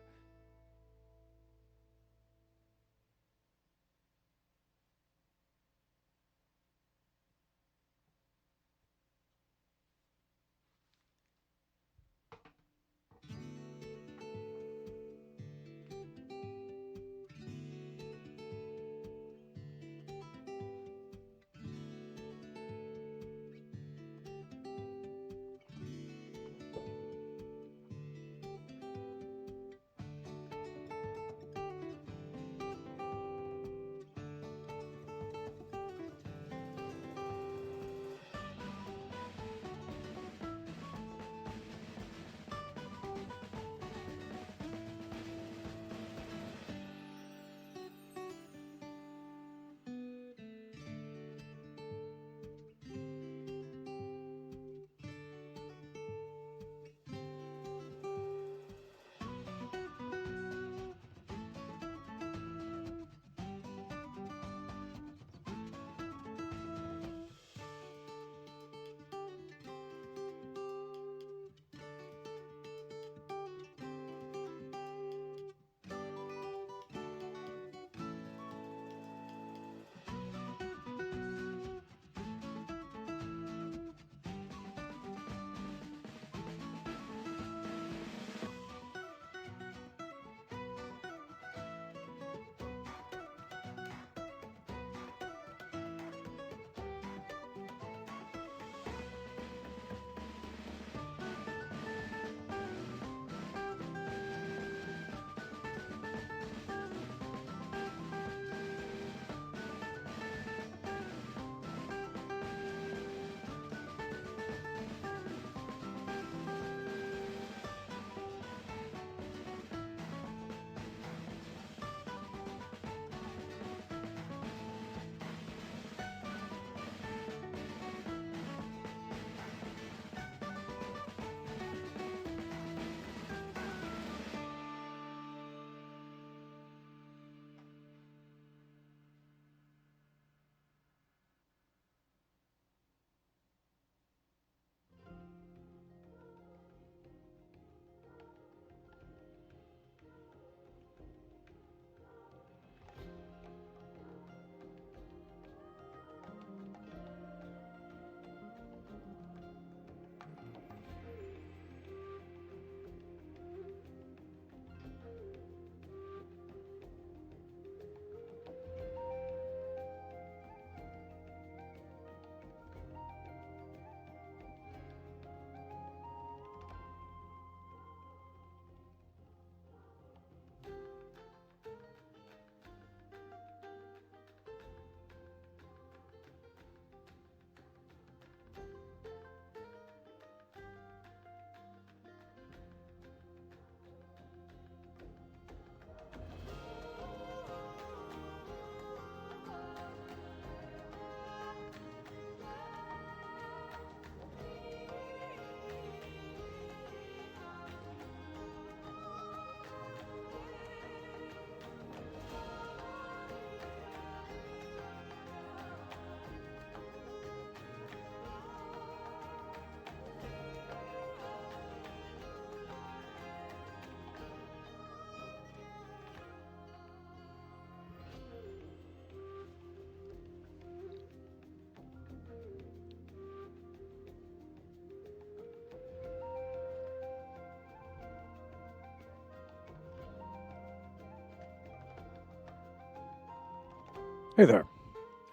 S1: Hey there.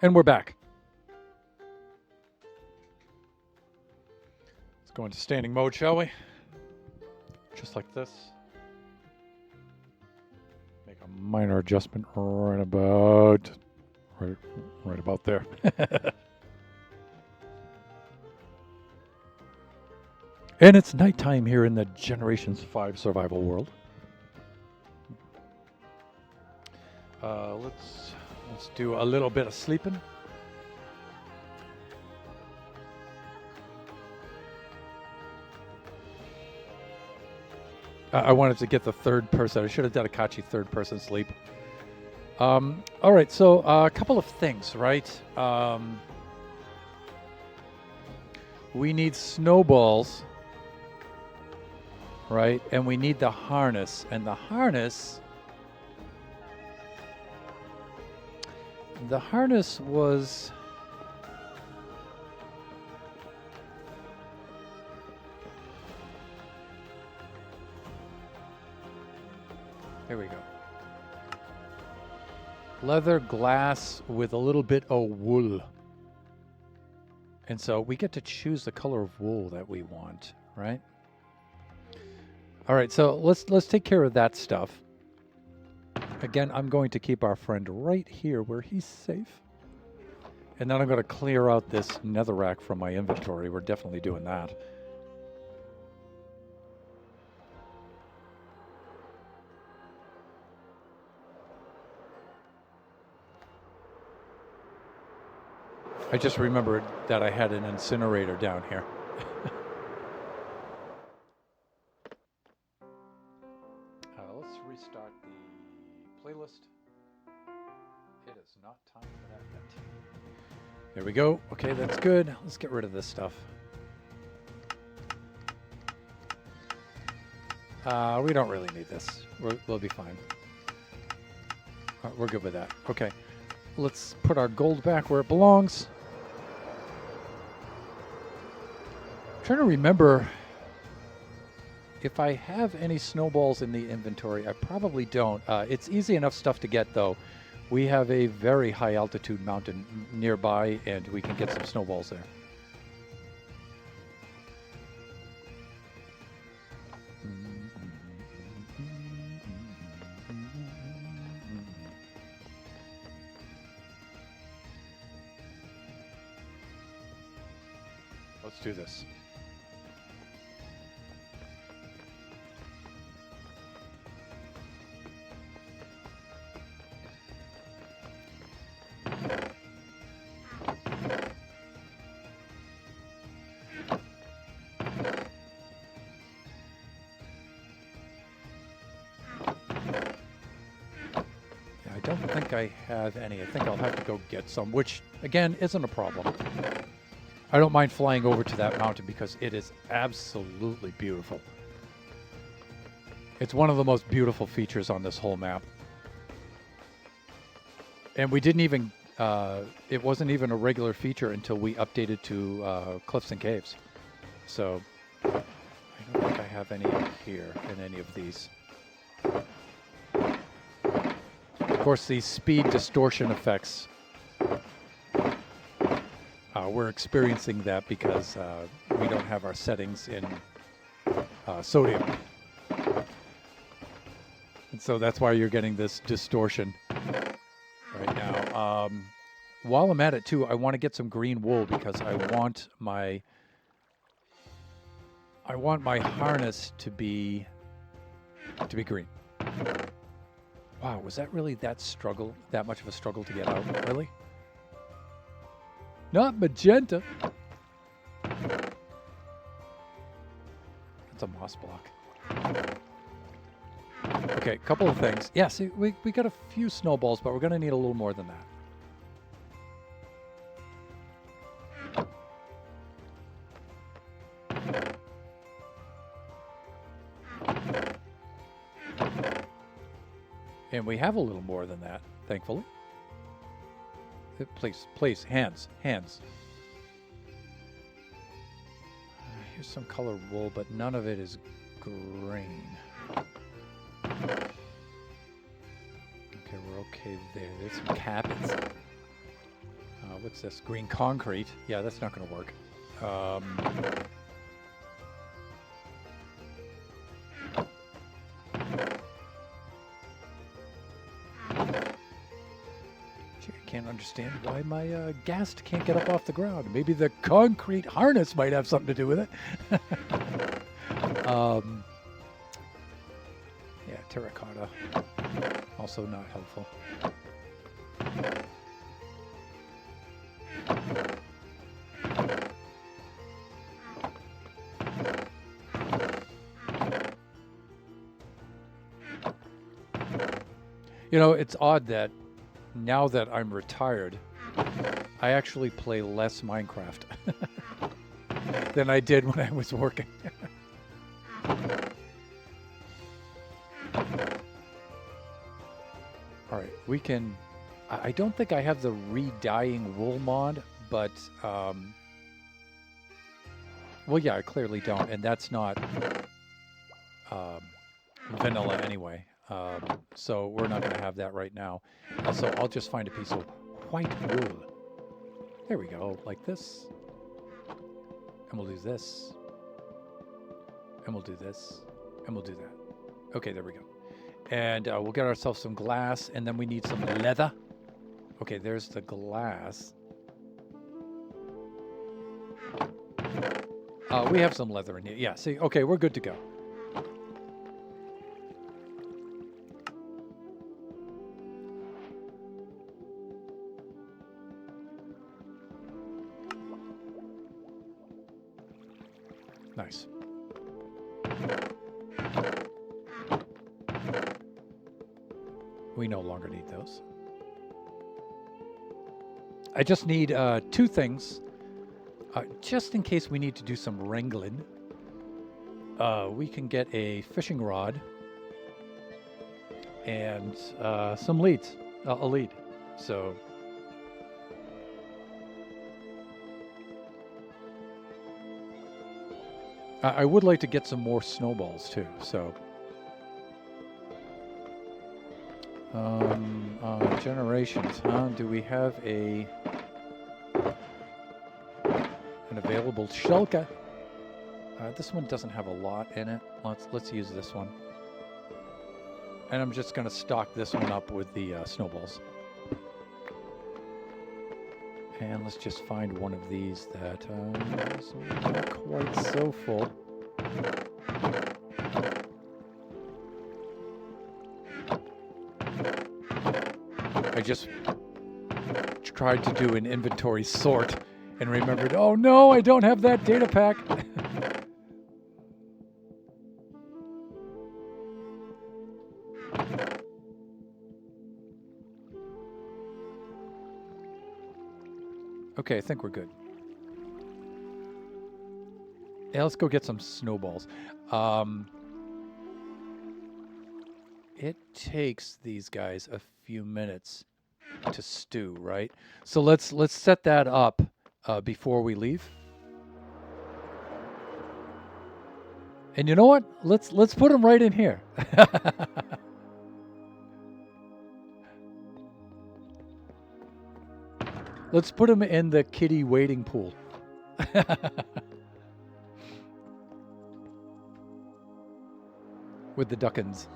S1: And we're back. Let's go into standing mode, shall we? Just like this. Make a minor adjustment right about there. And it's nighttime here in the Generations 5 survival world. Let's do a little bit of sleeping. I wanted to get the third person. I should have done a Kachi third person sleep. All right, so a couple of things, right? We need snowballs, right? And we need the harness. And the harness was... There we go. Leather, glass with a little bit of wool. And so we get to choose the color of wool that we want, right? All right, so let's take care of that stuff. Again, I'm going to keep our friend right here where he's safe. And then I'm going to clear out this netherrack from my inventory. We're definitely doing that. I just remembered that I had an incinerator down here. Let's restart the playlist. It is not time for that yet. There we go. Okay, that's good. Let's get rid of this stuff. We don't really need this. We'll be fine. We're good with that. Okay. Let's put our gold back where it belongs. I'm trying to remember if I have any snowballs in the inventory. I probably don't. It's easy enough stuff to get, though. We have a very high altitude mountain nearby, and we can get some snowballs there. Let's do this. I don't think I have any. I think I'll have to go get some, which, again, isn't a problem. I don't mind flying over to that mountain because it is absolutely beautiful. It's one of the most beautiful features on this whole map. And we didn't even, it wasn't even a regular feature until we updated to Cliffs and Caves. So, I don't think I have any here in any of these. Of course, these speed distortion effects, we're experiencing that because we don't have our settings in sodium. And so that's why you're getting this distortion right now. While I'm at it, too, I want to get some green wool because I want my harness to be green. Wow, was that really that much of a struggle to get out? Really? Not magenta. That's a moss block. Okay, a couple of things. Yeah, see, we got a few snowballs, but we're going to need a little more than that. And we have a little more than that, thankfully. Please, hands. Here's some colored wool, but none of it is green. Okay, we're okay there. There's some cabins. what's this? Green concrete. Yeah, that's not going to work. I can't understand why my ghast can't get up off the ground. Maybe the concrete harness might have something to do with it. Yeah, terracotta. Also not helpful. You know, it's odd that now that I'm retired, I actually play less Minecraft than I did when I was working. All right, we can... I don't think I have the re-dyeing wool mod, but... well, yeah, I clearly don't, and that's not vanilla anyway. So we're not going to have that right now. So I'll just find a piece of white wool. There we go, like this. And we'll do this. And we'll do this. And we'll do that. Okay, there we go. And we'll get ourselves some glass, and then we need some leather. Okay, there's the glass. We have some leather in here. Yeah, see, okay, we're good to go. Nice. We no longer need those. I just need 2 things. Just in case we need to do some wrangling. We can get a fishing rod and some leads. A lead. So... I would like to get some more snowballs too, so... generations, huh? Do we have an available shulker? This one doesn't have a lot in it. Let's use this one. And I'm just going to stock this one up with the snowballs. And let's just find one of these that is not quite so full. I just tried to do an inventory sort and remembered, oh no, I don't have that data pack. Okay, I think we're good. Yeah, let's go get some snowballs. It takes these guys a few minutes to stew, right? So let's set that up before we leave. And you know what? Let's put them right in here. Let's put them in the kiddie wading pool. With the duckins.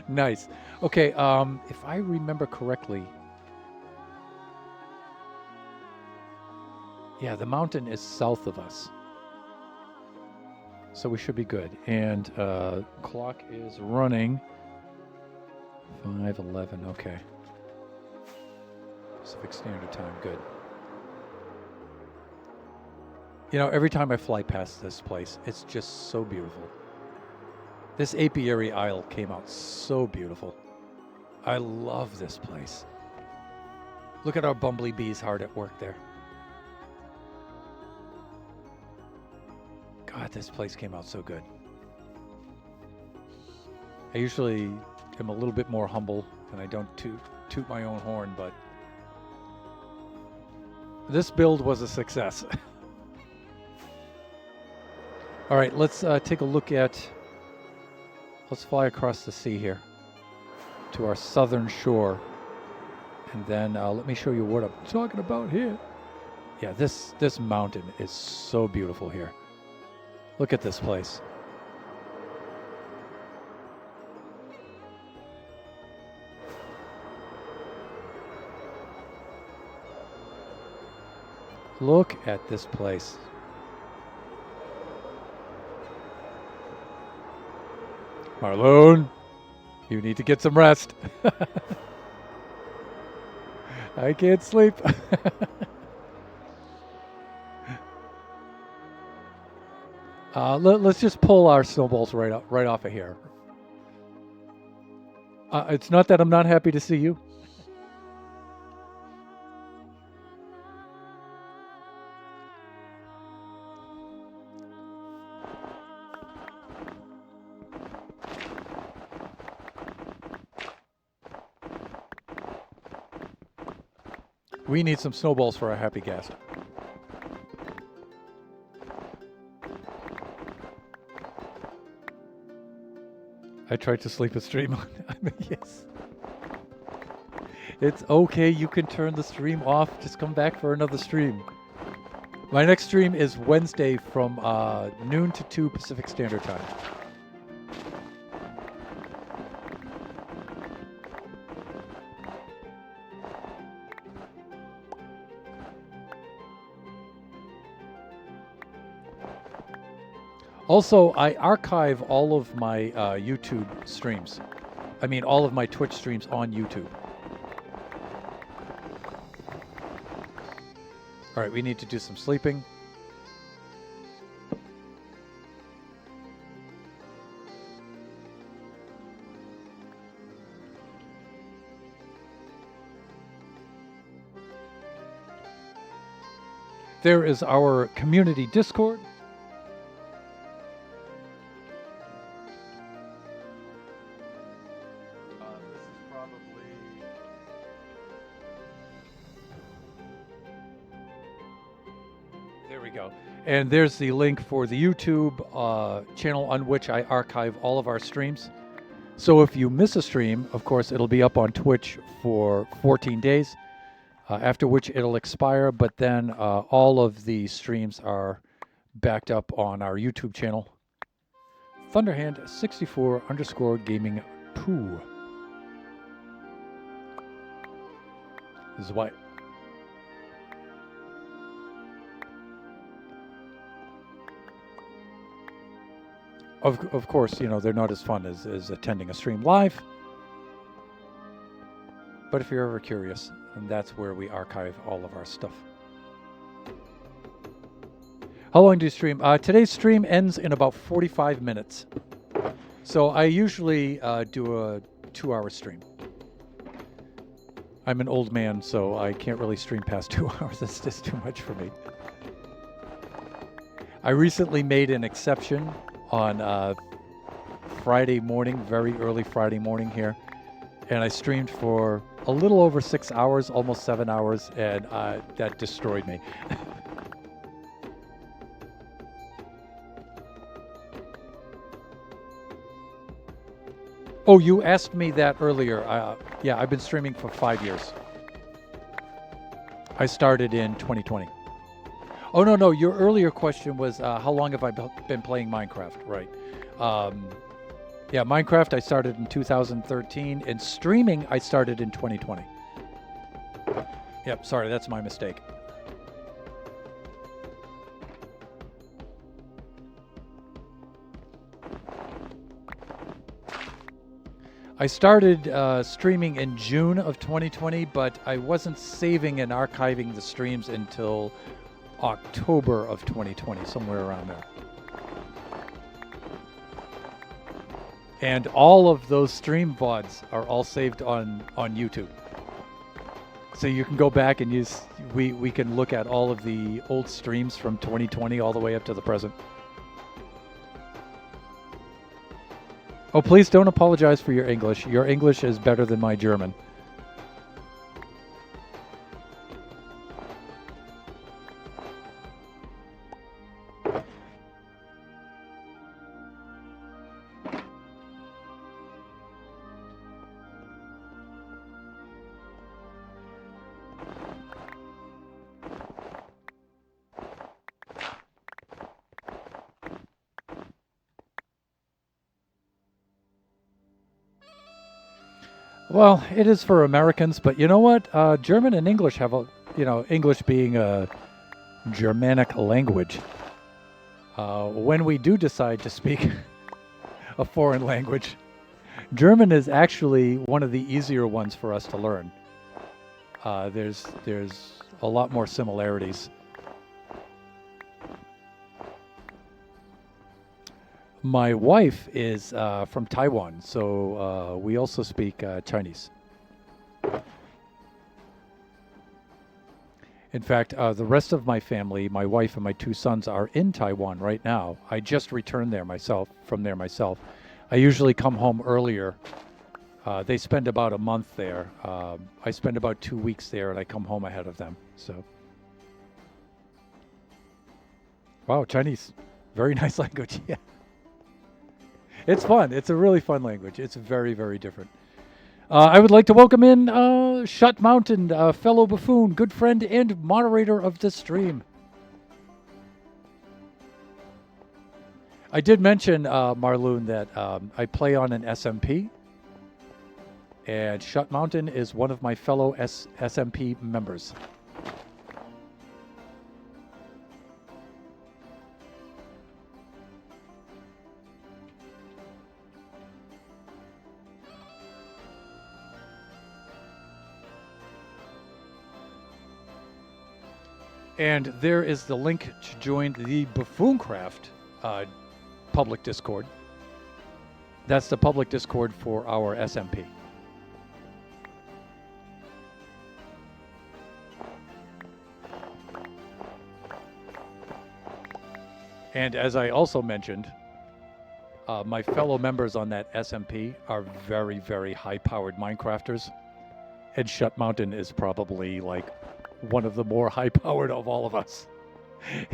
S1: Nice. Okay, if I remember correctly... Yeah, the mountain is south of us. So we should be good. And clock is running 5:11. Okay. Pacific Standard Time. Good. You know, every time I fly past this place, it's just so beautiful. This apiary isle came out so beautiful. I love this place. Look at our bumblebees hard at work there. God, this place came out so good. I usually am a little bit more humble and I don't toot my own horn, but this build was a success. All right, let's take a look at. Let's fly across the sea here to our southern shore, and then let me show you what I'm talking about here. Yeah, this mountain is so beautiful here. Look at this place. Look at this place. Marlone, you need to get some rest. I can't sleep. Let's just pull our snowballs right off of here. It's not that I'm not happy to see you. We need some snowballs for our happy guest. I tried to sleep a stream on. I mean, yes. It's okay. You can turn the stream off. Just come back for another stream. My next stream is Wednesday from noon to 2 Pacific Standard Time. Also, I archive all of my YouTube streams. I mean, all of my Twitch streams on YouTube. All right, we need to do some sleeping. There is our community Discord. And there's the link for the YouTube channel on which I archive all of our streams. So if you miss a stream, of course, it'll be up on Twitch for 14 days, after which it'll expire. But then all of the streams are backed up on our YouTube channel. Thunderhand64_gaming2. This is why. Of course, you know, they're not as fun as attending a stream live. But if you're ever curious, and that's where we archive all of our stuff. How long do you stream? Today's stream ends in about 45 minutes. So I usually do a 2-hour stream. I'm an old man, so I can't really stream past 2 hours. That's just too much for me. I recently made an exception on Friday morning, very early Friday morning here. And I streamed for a little over 6 hours, almost 7 hours, and that destroyed me. Oh, you asked me that earlier. Yeah, I've been streaming for 5 years. I started in 2020. Oh, no. Your earlier question was how long have I been playing Minecraft, right? Yeah, Minecraft I started in 2013, and streaming I started in 2020. Yep, sorry, that's my mistake. I started streaming in June of 2020, but I wasn't saving and archiving the streams until October of 2020, somewhere around there. And all of those stream VODs are all saved on YouTube. So you can go back and we can look at all of the old streams from 2020 all the way up to the present. Oh, please don't apologize for your English. Your English is better than my German. Well, it is for Americans, but you know what? German and English have a, English being a Germanic language. When we do decide to speak a foreign language, German is actually one of the easier ones for us to learn. There's a lot more similarities. My wife is from Taiwan, so we also speak Chinese. In fact, the rest of my family, my wife and my two sons, are in Taiwan right now. I just returned from there myself. I usually come home earlier. They spend about a month there. I spend about 2 weeks there, and I come home ahead of them. So, wow, Chinese, very nice language. Yeah. It's fun. It's a really fun language. It's very, very different. I would like to welcome in Shut Mountain, fellow buffoon, good friend, and moderator of the stream. I did mention, Marloon, that I play on an SMP, and Shut Mountain is one of my fellow SMP members. And there is the link to join the Buffooncraft public Discord. That's the public Discord for our SMP. And as I also mentioned, my fellow members on that SMP are very, very high-powered Minecrafters. And Shut Mountain is probably like one of the more high-powered of all of us.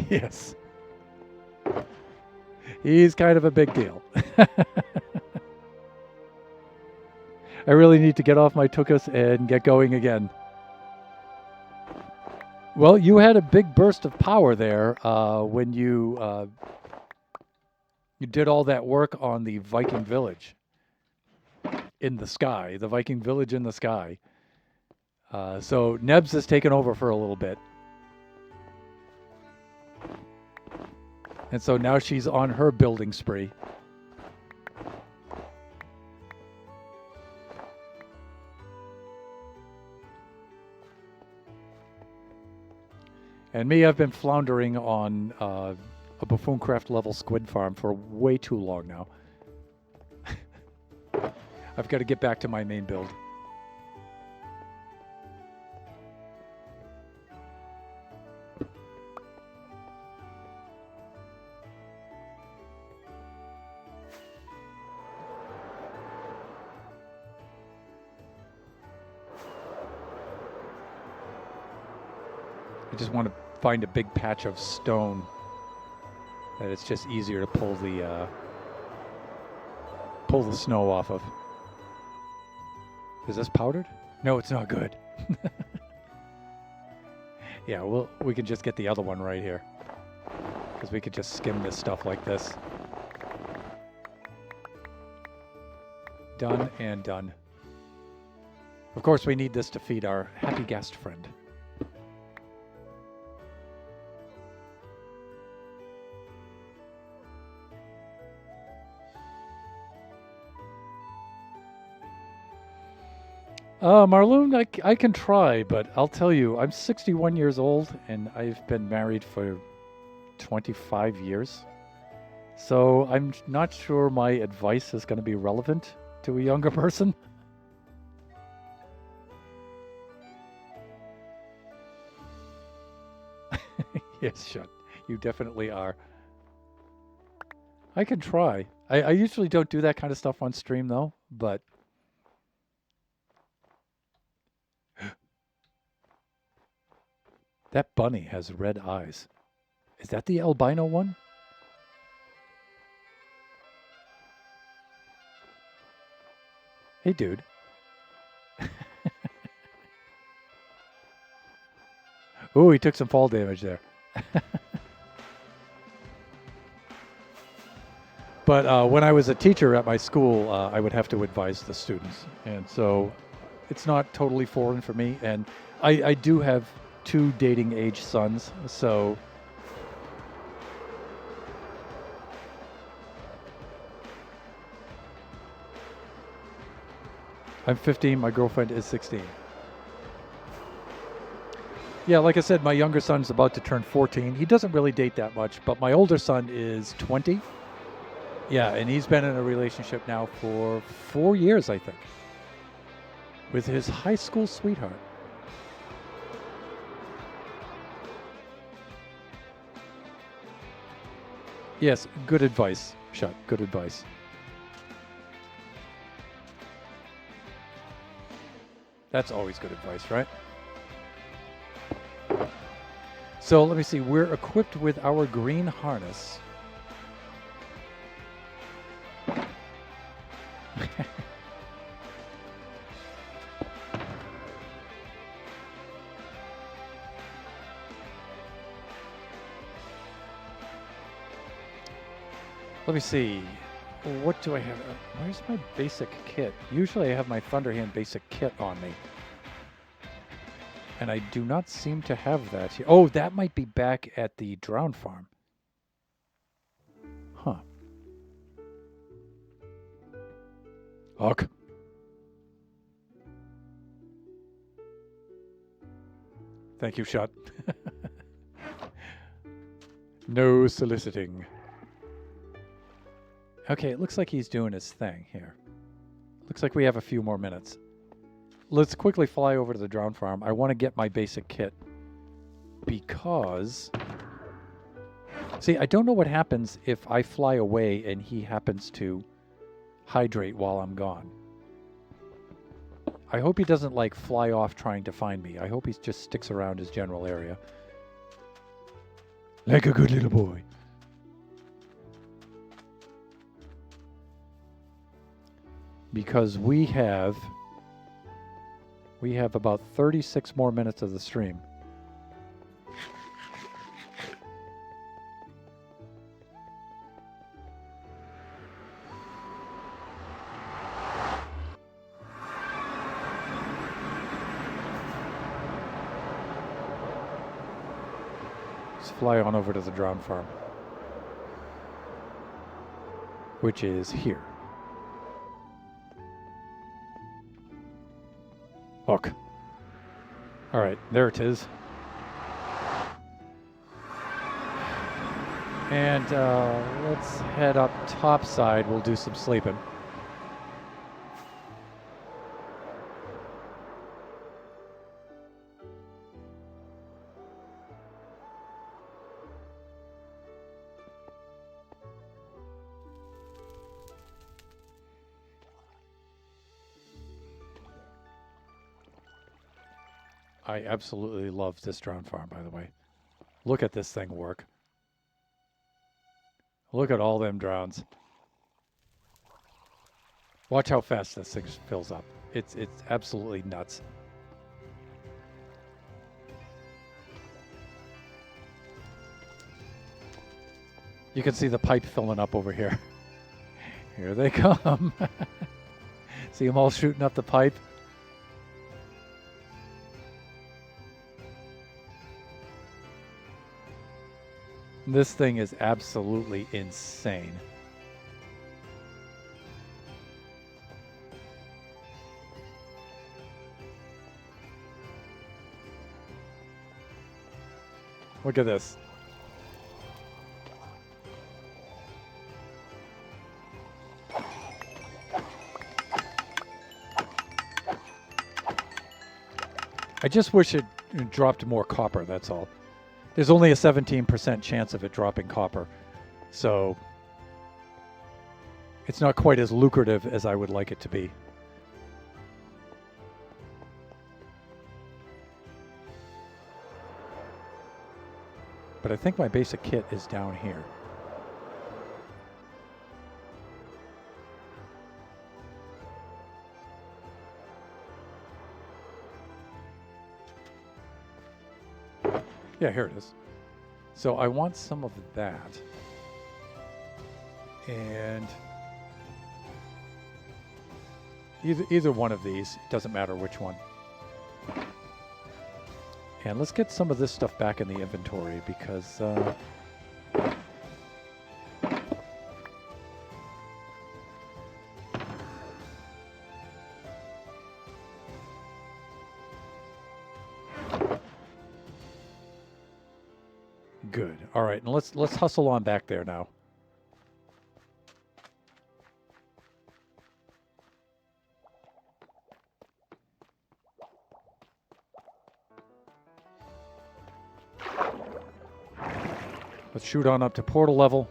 S1: Yes. He's kind of a big deal. I really need to get off my tuchus and get going again. Well, you had a big burst of power there when you did all that work on the Viking village in the sky, the Viking village in the sky. So Nebs has taken over for a little bit. And so now she's on her building spree. And me, I've been floundering on a Buffooncraft level squid farm for way too long now. I've got to get back to my main build. I just want to find a big patch of stone that it's just easier to pull the snow off of. Is this powdered? No, it's not good. Yeah, we can just get the other one right here, because we could just skim this stuff like this. Done and done. Of course, we need this to feed our happy guest friend. Marloon, I can try, but I'll tell you, I'm 61 years old, and I've been married for 25 years. So I'm not sure my advice is going to be relevant to a younger person. Yes, Shut. You definitely are. I can try. I usually don't do that kind of stuff on stream, though, but... That bunny has red eyes. Is that the albino one? Hey, dude. Ooh, he took some fall damage there. But when I was a teacher at my school, I would have to advise the students. And so It's not totally foreign for me, and I do have 2 dating age sons, so I'm 15, my girlfriend is 16. Yeah, like I said, my younger son's about to turn 14. He doesn't really date that much, but my older son is 20. Yeah, and he's been in a relationship now for 4 years, I think, with his high school sweetheart. Yes, good advice, Shut. Good advice. That's always good advice, right? So let me see. We're equipped with our green harness. Let me see. What do I have? Where's my basic kit? Usually I have my Thunderhand basic kit on me. And I do not seem to have that here. Oh, that might be back at the Drown Farm. Huh. Ugh. Thank you, Shot. No soliciting. Okay, it looks like he's doing his thing here. Looks like we have a few more minutes. Let's quickly fly over to the Drown Farm. I want to get my basic kit because... See, I don't know what happens if I fly away and he happens to hydrate while I'm gone. I hope he doesn't, like, fly off trying to find me. I hope he just sticks around his general area. Like a good little boy. Because we have about 36 more minutes of the stream. Let's fly on over to the Drown Farm, which is here. Look. All right, there it is. And let's head up topside. We'll do some sleeping. I absolutely love this Drown Farm, by the way. Look at this thing work. Look at all them drowns. Watch how fast this thing fills up. It's absolutely nuts. You can see the pipe filling up over here. Here they come. See them all shooting up the pipe? This thing is absolutely insane. Look at this. I just wish it dropped more copper, that's all. There's only a 17% chance of it dropping copper, so it's not quite as lucrative as I would like it to be. But I think my basic kit is down here. Yeah, here it is. So I want some of that. And Either one of these. It doesn't matter which one. And let's get some of this stuff back in the inventory because... Good. All right, and let's hustle on back there now. Let's shoot on up to portal level.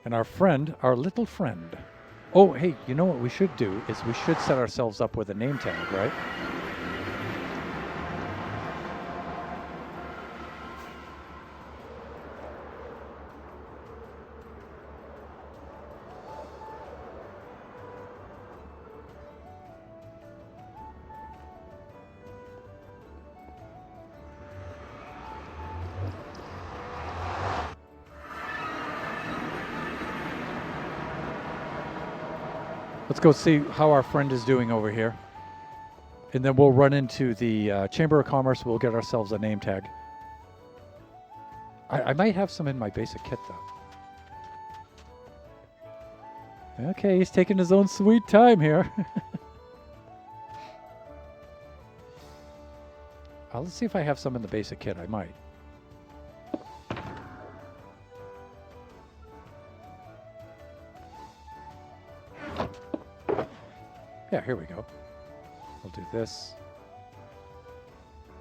S1: And our little friend. Oh, hey, you know what we should do is we should set ourselves up with a name tag, right? Let's go see how our friend is doing over here. And then we'll run into the Chamber of Commerce. We'll get ourselves a name tag. I might have some in my basic kit, though. Okay, he's taking his own sweet time here. Let's see if I have some in the basic kit. I might. Yeah, here we go. We'll do this.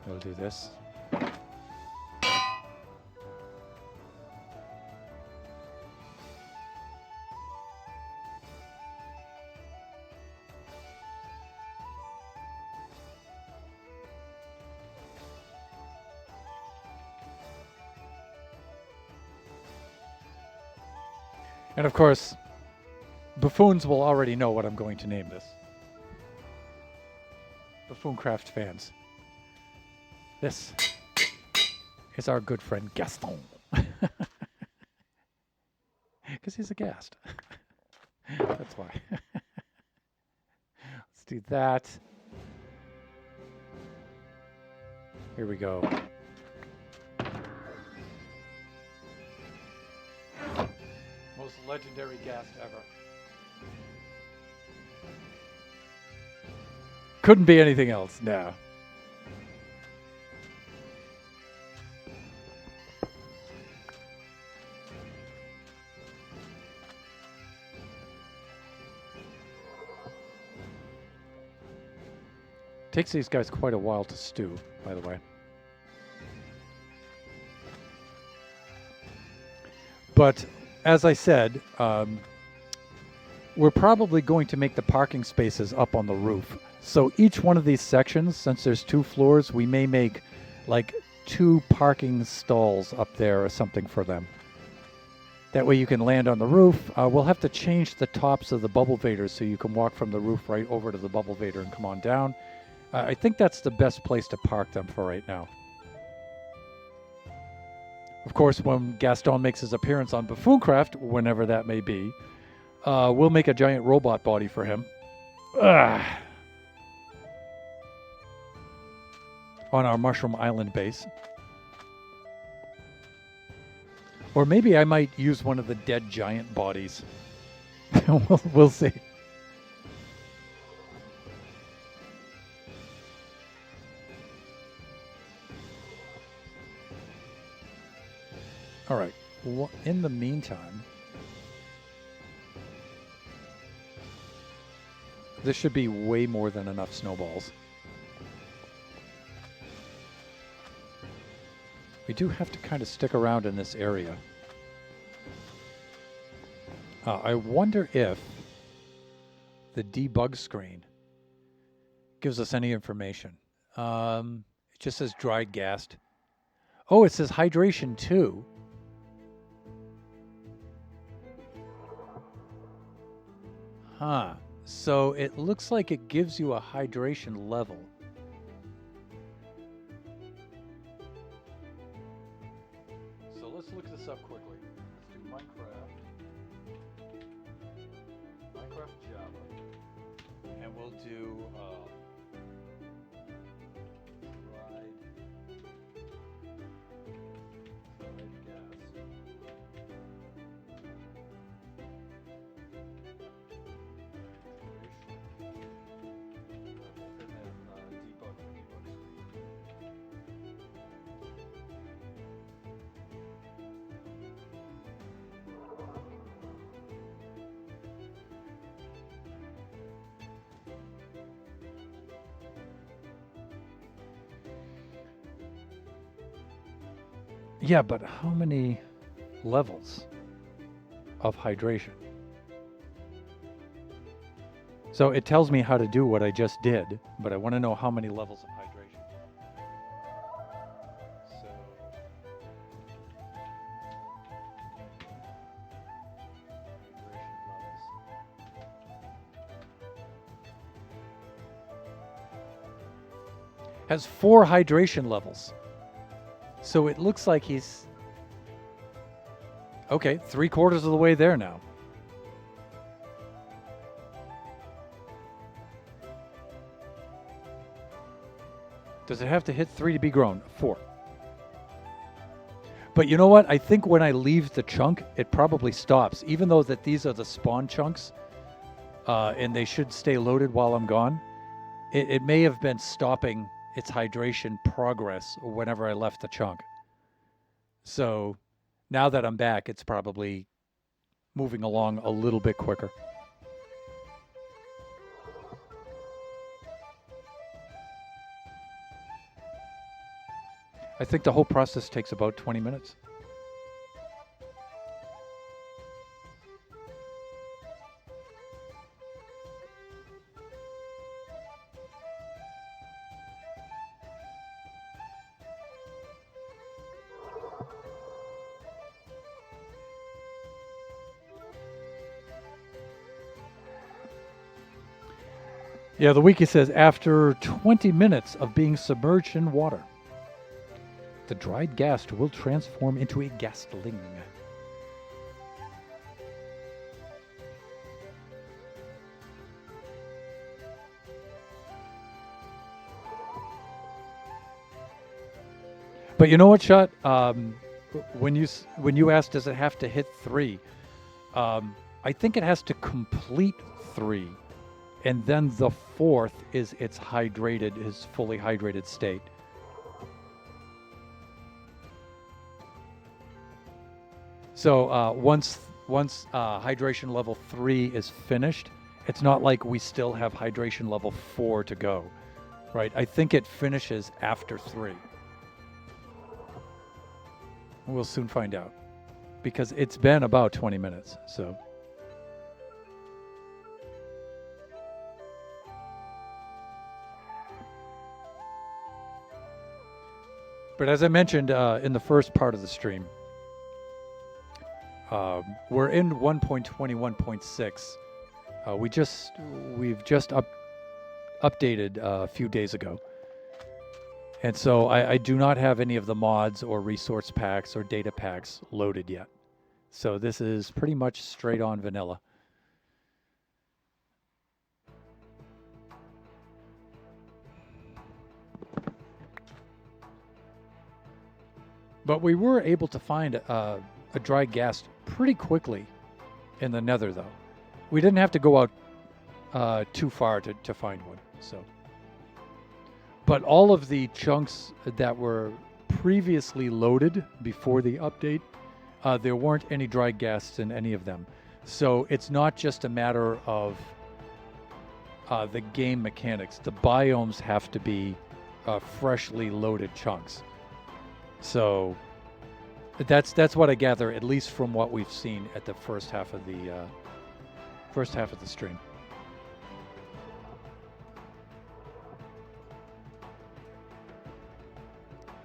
S1: We'll do this. And of course, buffoons will already know what I'm going to name this. Buffooncraft fans. This is our good friend Gaston. Because he's a ghast. That's why. Let's do that. Here we go. Most legendary ghast ever. Couldn't be anything else, no. Takes these guys quite a while to stew, by the way. But as I said, we're probably going to make the parking spaces up on the roof. So each one of these sections, since there's 2 floors, we may make like 2 parking stalls up there or something for them. That way you can land on the roof. We'll have to change the tops of the bubble vaders so you can walk from the roof right over to the bubble vader and come on down. I think that's the best place to park them for right now. Of course, when Gaston makes his appearance on Buffooncraft, whenever that may be, we'll make a giant robot body for him. On our Mushroom Island base. Or maybe I might use one of the dead giant bodies. We'll see. All right. In the meantime, this should be way more than enough snowballs. We do have to kind of stick around in this area. I wonder if the debug screen gives us any information. It just says dried ghast. Oh, it says hydration too. Huh. So it looks like it gives you a hydration level. So let's look this up quickly. Let's do Minecraft. do dried gas. And then debug the debug screen. Yeah, but how many levels of hydration? So it tells me how to do what I just did, but I want to know how many levels of hydration. So hydration levels. Has 4 hydration levels. So it looks like he's okay, 3/4 of the way there now. Does it have to hit 3 to be grown? 4. But you know what? I think when I leave the chunk, it probably stops. Even though that these are the spawn chunks, and they should stay loaded while I'm gone, it may have been stopping its hydration progress whenever I left the chunk. So now that I'm back, it's probably moving along a little bit quicker. I think the whole process takes about 20 minutes. Yeah, the wiki says after 20 minutes of being submerged in water, the dried gas will transform into a gastling. But you know what, Shot? When you asked, does it have to hit 3? I think it has to complete 3, and then the 4th is its fully hydrated state. So once hydration level 3 is finished, it's not like we still have hydration level 4 to go, right? I think it finishes after 3. We'll soon find out, because it's been about 20 minutes, so. But as I mentioned in the first part of the stream, we're in 1.21.6. We've just updated a few days ago. And so I do not have any of the mods or resource packs or data packs loaded yet. So this is pretty much straight on vanilla. But we were able to find a dry gas pretty quickly in the Nether, though. We didn't have to go out too far to find one. So. But all of the chunks that were previously loaded before the update, there weren't any dry gas in any of them. So it's not just a matter of the game mechanics. The biomes have to be freshly loaded chunks. So that's what I gather, at least from what we've seen at the first half of the stream.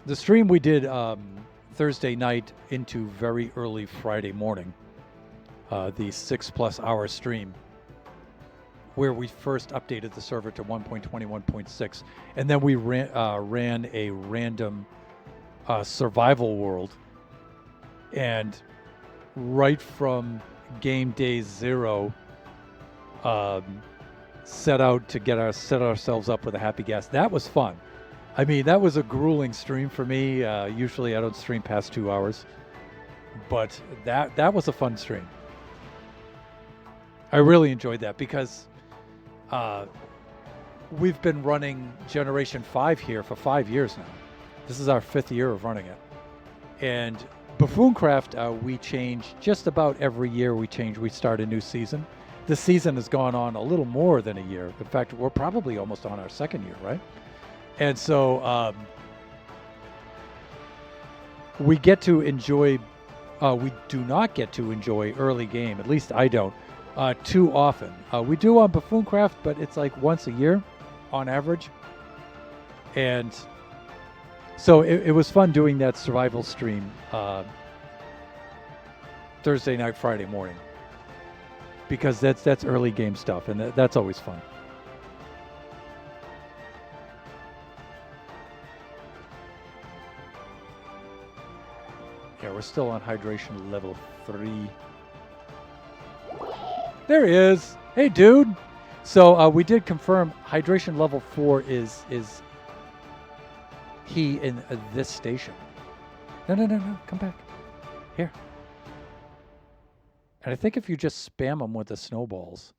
S1: The stream we did Thursday night into very early Friday morning, the 6+ hour stream, where we first updated the server to 1.21.6, and then we ran a random survival world, and right from game day 0, set out to set ourselves up with a happy gas. That was fun. I mean, that was a grueling stream for me. Usually, I don't stream past 2 hours, but that was a fun stream. I really enjoyed that because we've been running Generation 5 here for 5 years now. This is our 5th year of running it. And Buffooncraft, we change just about every year we start a new season. This season has gone on a little more than a year. In fact, we're probably almost on our 2nd year, right? And so we get to enjoy, we do not get to enjoy early game, at least I don't, too often. We do on Buffooncraft, but it's like once a year on average. And so it was fun doing that survival stream Thursday night, Friday morning, because that's early game stuff, and that's always fun. Yeah, we're still on hydration level 3. There he is. Hey, dude. So we did confirm hydration level 4 is he in this station. No. Come back. Here. And I think if you just spam him with the snowballs.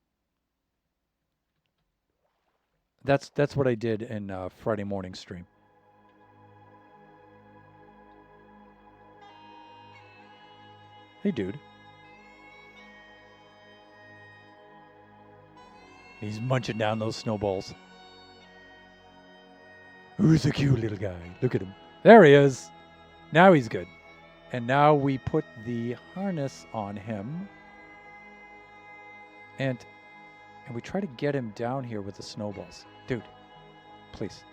S1: That's what I did in Friday morning stream. Hey, dude. He's munching down those snowballs. Who's a cute little guy? Look at him. There he is. Now he's good. And now we put the harness on him. And we try to get him down here with the snowballs. Dude, please.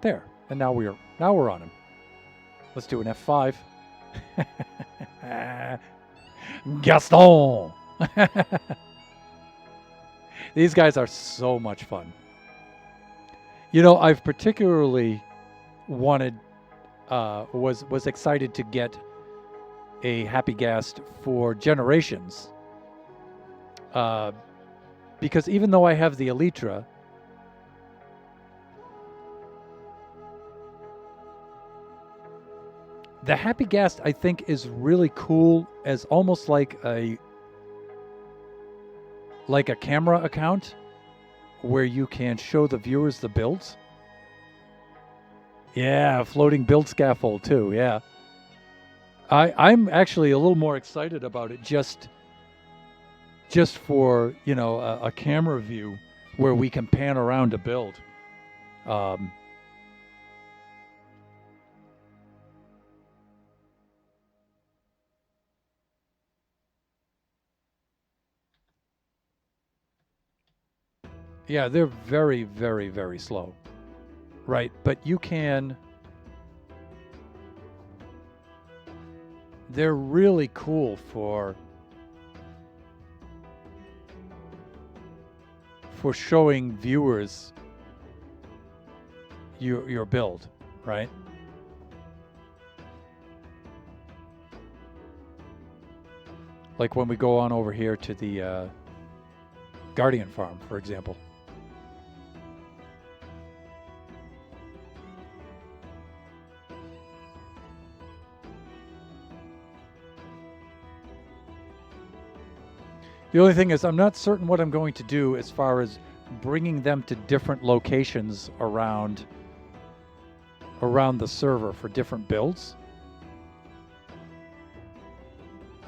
S1: There. And now we're on him. Let's do an F5. Gaston! These guys are so much fun. You know, I've particularly wanted, was excited to get a Happy Ghast for Generations. Because even though I have the Elytra, the Happy Ghast, I think, is really cool as almost like a camera account where you can show the viewers the builds. Yeah, floating build scaffold too, yeah. I'm actually a little more excited about it just for, you know, a camera view where we can pan around a build. Yeah, they're very, very, very slow. Right, but you can... They're really cool for showing viewers your build, right? Like when we go on over here to the Guardian Farm, for example. The only thing is I'm not certain what I'm going to do as far as bringing them to different locations around the server for different builds.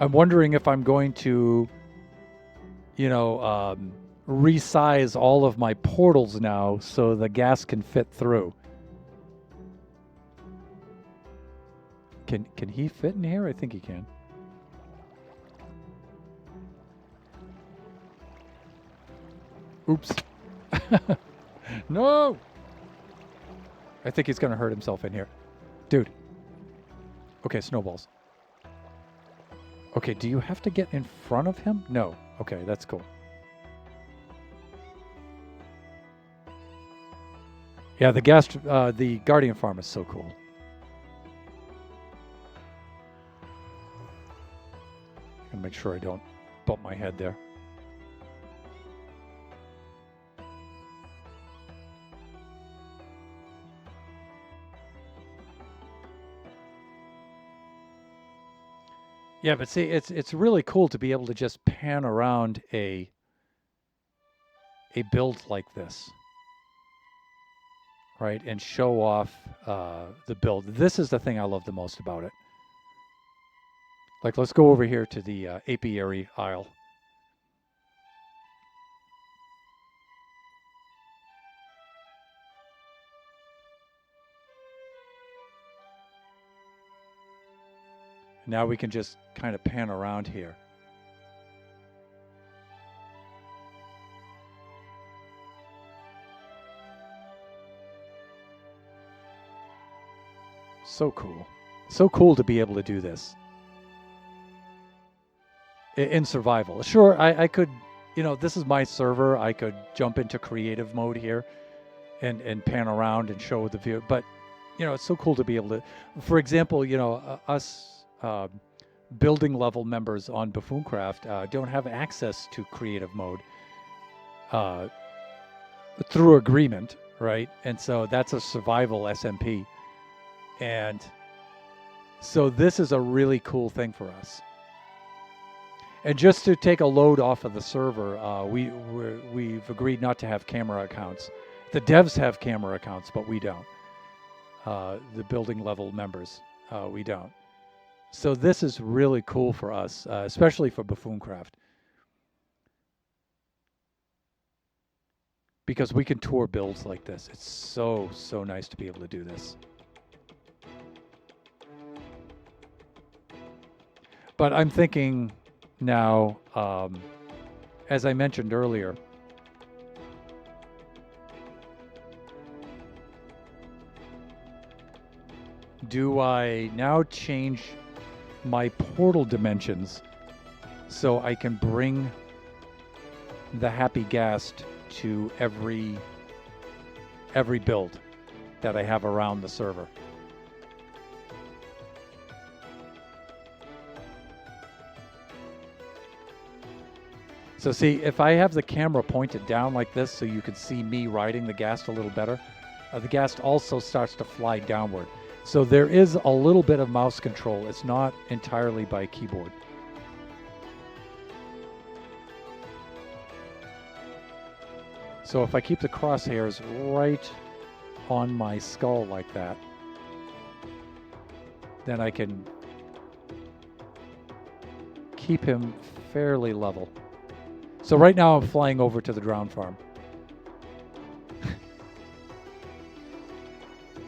S1: I'm wondering if I'm going to, you know, resize all of my portals now so the gas can fit through. Can he fit in here? I think he can. Oops. No! I think he's going to hurt himself in here. Dude. Okay, snowballs. Okay, do you have to get in front of him? No. Okay, that's cool. Yeah, the Guardian Farm is so cool. And make sure I don't bump my head there. Yeah, but see, it's really cool to be able to just pan around a build like this, right, and show off the build. This is the thing I love the most about it. Like, let's go over here to the apiary aisle. Now we can just kind of pan around here. So cool. So cool to be able to do this in survival. Sure, I could, this is my server. I could jump into creative mode here and pan around and show the view. But, it's so cool to be able to, for example, us building level members on Buffooncraft don't have access to creative mode through agreement, right? And so that's a survival SMP. And so this is a really cool thing for us. And just to take a load off of the server, we've agreed not to have camera accounts. The devs have camera accounts, but we don't. The building level members, we don't. So this is really cool for us, especially for Buffooncraft. Because we can tour builds like this. It's so, so nice to be able to do this. But I'm thinking now, as I mentioned earlier, do I now change my portal dimensions so I can bring the Happy Ghast to every build that I have around the server? So see, if I have the camera pointed down like this so you can see me riding the Ghast a little better, the Ghast also starts to fly downward. So there is a little bit of mouse control. It's not entirely by keyboard. So if I keep the crosshairs right on my skull like that, then I can keep him fairly level. So right now I'm flying over to the Drowned Farm.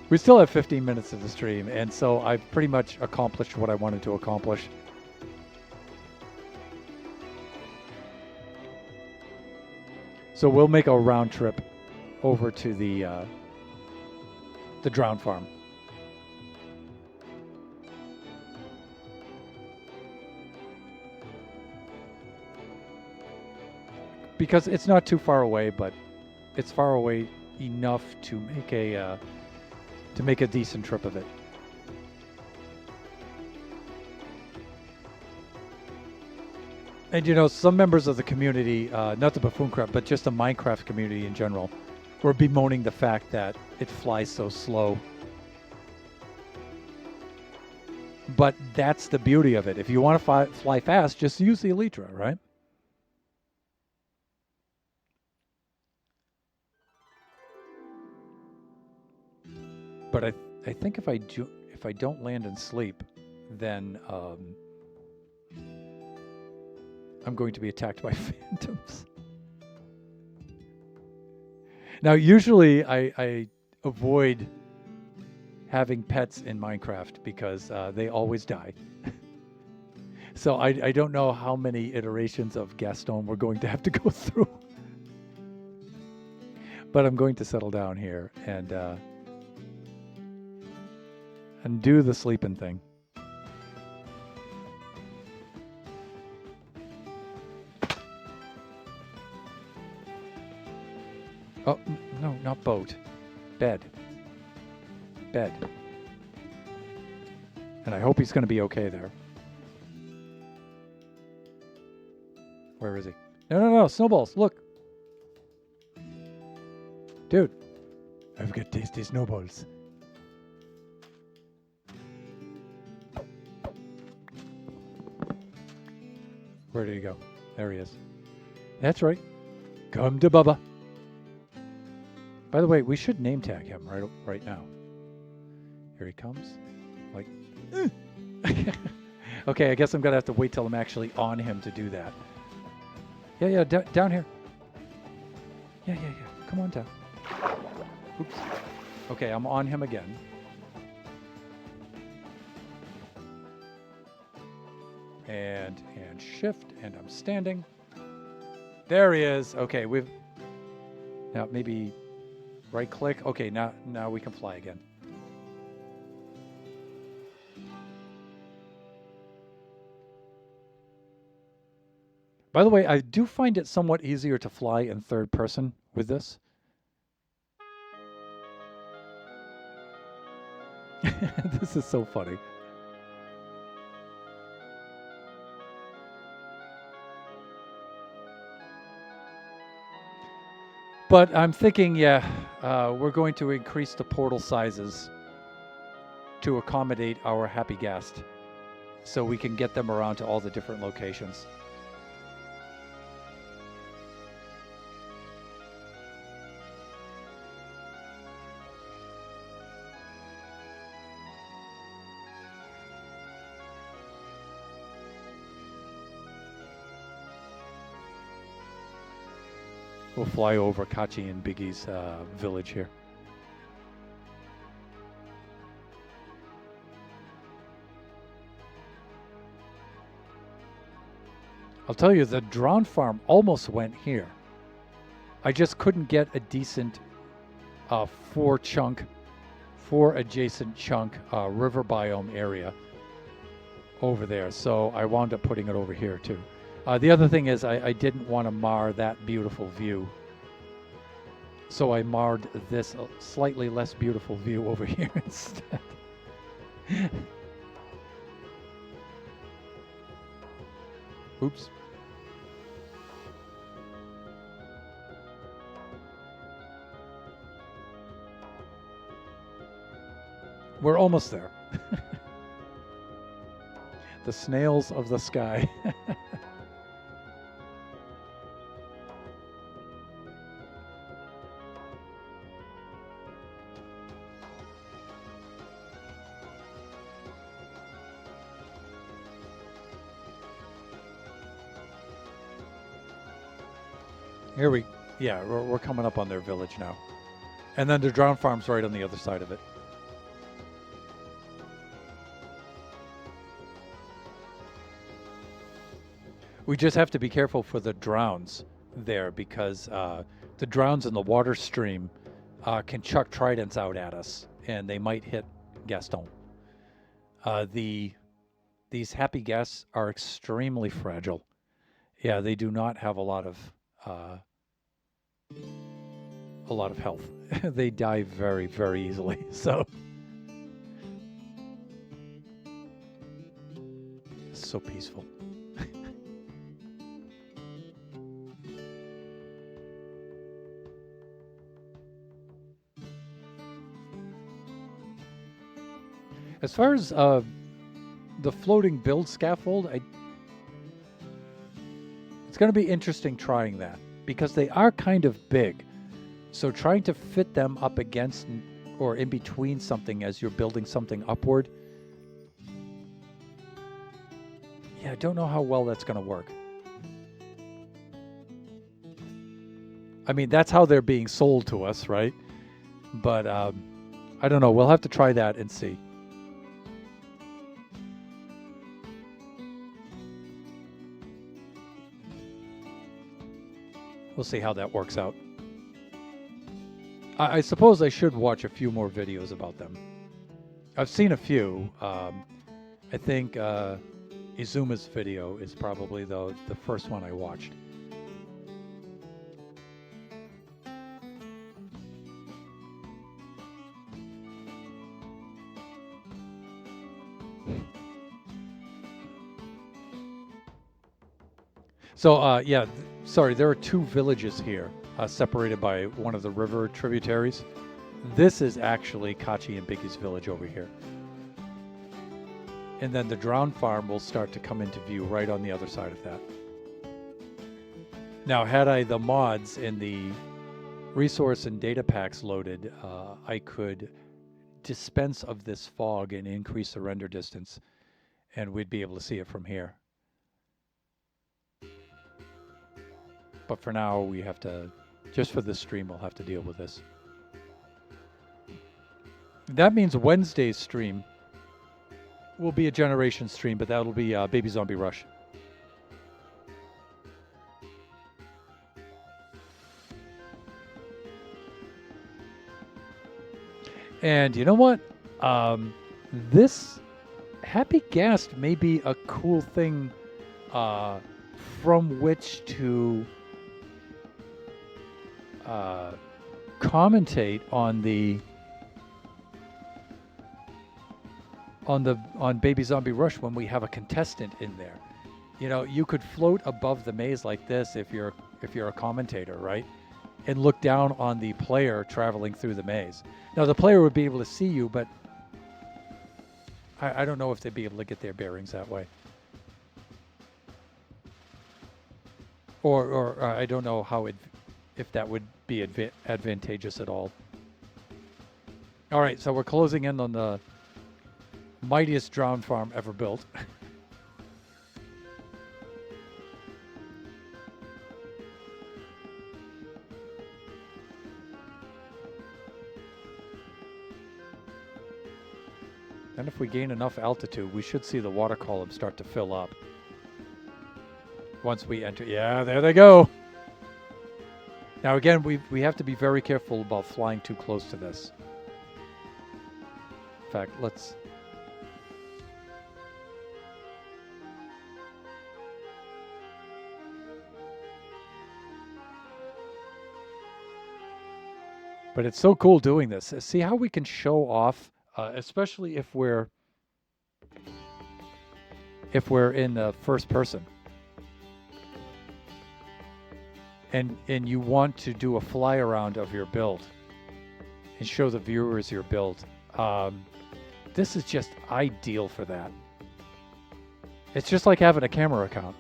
S1: We still have 15 minutes of the stream, and so I've pretty much accomplished what I wanted to accomplish. So we'll make a round trip over to the Drowned Farm. Because it's not too far away, but it's far away enough to make a decent trip of it. And some members of the community, not the Buffooncraft, but just the Minecraft community in general, were bemoaning the fact that it flies so slow. But that's the beauty of it. If you want to fly fast, just use the Elytra, right? But I think if I don't land and sleep, then I'm going to be attacked by phantoms. Now, usually I avoid having pets in Minecraft because they always die. So I don't know how many iterations of Gaston we're going to have to go through. But I'm going to settle down here and do the sleeping thing. Oh, no, not boat. Bed. Bed. And I hope he's going to be okay there. Where is he? No, snowballs, look. Dude, I've got tasty snowballs. Where did he go? There he is. That's right. Come to Bubba. By the way, we should name tag him right now. Here he comes. Like, okay, I guess I'm going to have to wait till I'm actually on him to do that. Yeah, down here. Yeah. Come on down. Oops. Okay, I'm on him again. And shift, and I'm standing. There he is. Okay, now maybe right click. Okay, now we can fly again. By the way, I do find it somewhat easier to fly in third person with this. This is so funny. But I'm thinking, we're going to increase the portal sizes to accommodate our happy guest so we can get them around to all the different locations. We'll fly over Kachi and Biggie's village here. I'll tell you, the drone farm almost went here. I just couldn't get a decent four adjacent chunk river biome area over there. So I wound up putting it over here too. The other thing is I didn't want to mar that beautiful view. So I marred this slightly less beautiful view over here instead. Oops. We're almost there. The snails of the sky. Here we're coming up on their village now. And then the drone farm's right on the other side of it. We just have to be careful for the drowns there because the drowns in the water stream can chuck tridents out at us and they might hit Gaston. These happy guests are extremely fragile. Yeah, they do not have a lot of health. They die very, very easily. So it's so peaceful. As far as the floating build scaffold, it's going to be interesting trying that because they are kind of big. So trying to fit them up against or in between something as you're building something upward, I don't know how well that's going to work. I mean, that's how they're being sold to us, right? But I don't know. We'll have to try that and see. We'll see how that works out. I suppose I should watch a few more videos about them. I've seen a few. I think Izuma's video is probably the first one I watched. So, sorry, there are two villages here, separated by one of the river tributaries. This is actually Kachi and Biggie's village over here. And then the drown farm will start to come into view right on the other side of that. Now, had I the mods and the resource and data packs loaded, I could dispense of this fog and increase the render distance, and we'd be able to see it from here. But for now, we have to, just for this stream, we'll have to deal with this. That means Wednesday's stream will be a generation stream, but that'll be Baby Zombie Rush. And you know what? This Happy Ghast may be a cool thing from which to commentate on Baby Zombie Rush when we have a contestant in there. You know, you could float above the maze like this if you're a commentator, right? And look down on the player traveling through the maze. Now, the player would be able to see you, but I don't know if they'd be able to get their bearings that way. Or I don't know how if that would be advantageous at all. All right, so we're closing in on the mightiest drown farm ever built. And if we gain enough altitude, we should see the water column start to fill up. Once we enter, yeah, there they go. Now again, we have to be very careful about flying too close to this. In fact, let's... But it's so cool doing this. See how we can show off, especially if we're in the first person. And you want to do a fly around of your build and show the viewers your build. This is just ideal for that. It's just like having a camera account.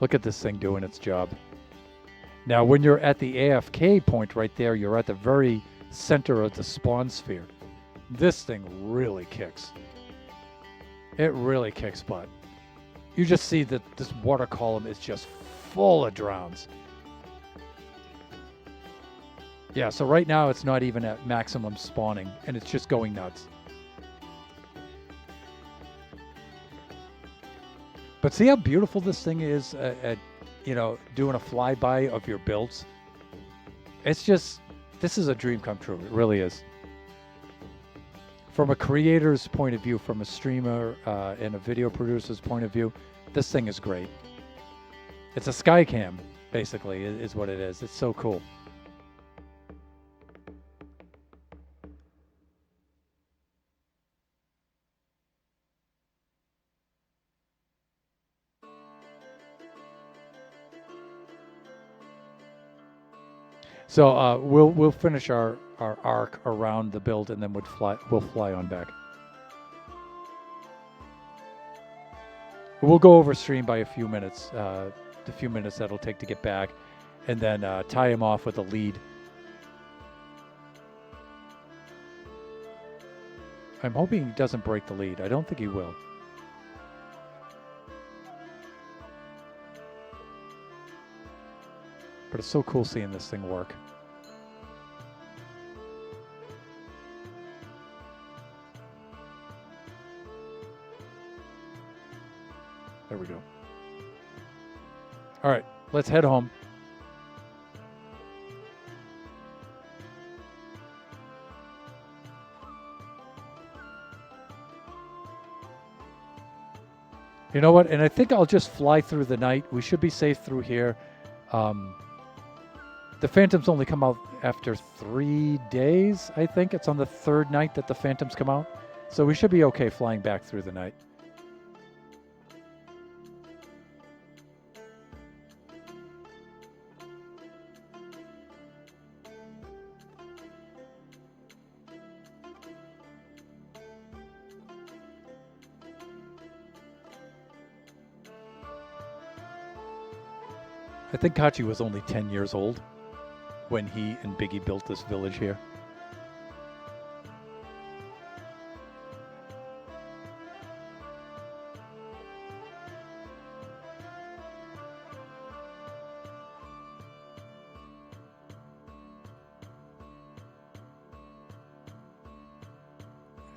S1: Look at this thing doing its job. Now, when you're at the AFK point right there, you're at the very center of the spawn sphere. This thing really kicks. It really kicks butt. You just see that this water column is just full of drowns. Yeah, so right now it's not even at maximum spawning, and it's just going nuts. But see how beautiful this thing is at you know, doing a flyby of your builds? It's just, this is a dream come true. It really is. From a creator's point of view, from a streamer and a video producer's point of view, this thing is great. It's a Skycam, basically, is what it is. It's so cool. So we'll finish our arc around the build, and then we'll fly on back. We'll go over stream by a few minutes, the few minutes that'll take to get back, and then tie him off with a lead. I'm hoping he doesn't break the lead. I don't think he will. But it's so cool seeing this thing work. There we go. All right, let's head home. You know what? And I think I'll just fly through the night. We should be safe through here. The Phantoms only come out after 3 days, I think. It's on the third night that the Phantoms come out. So we should be okay flying back through the night. I think Kachi was only 10 years old when he and Biggie built this village here.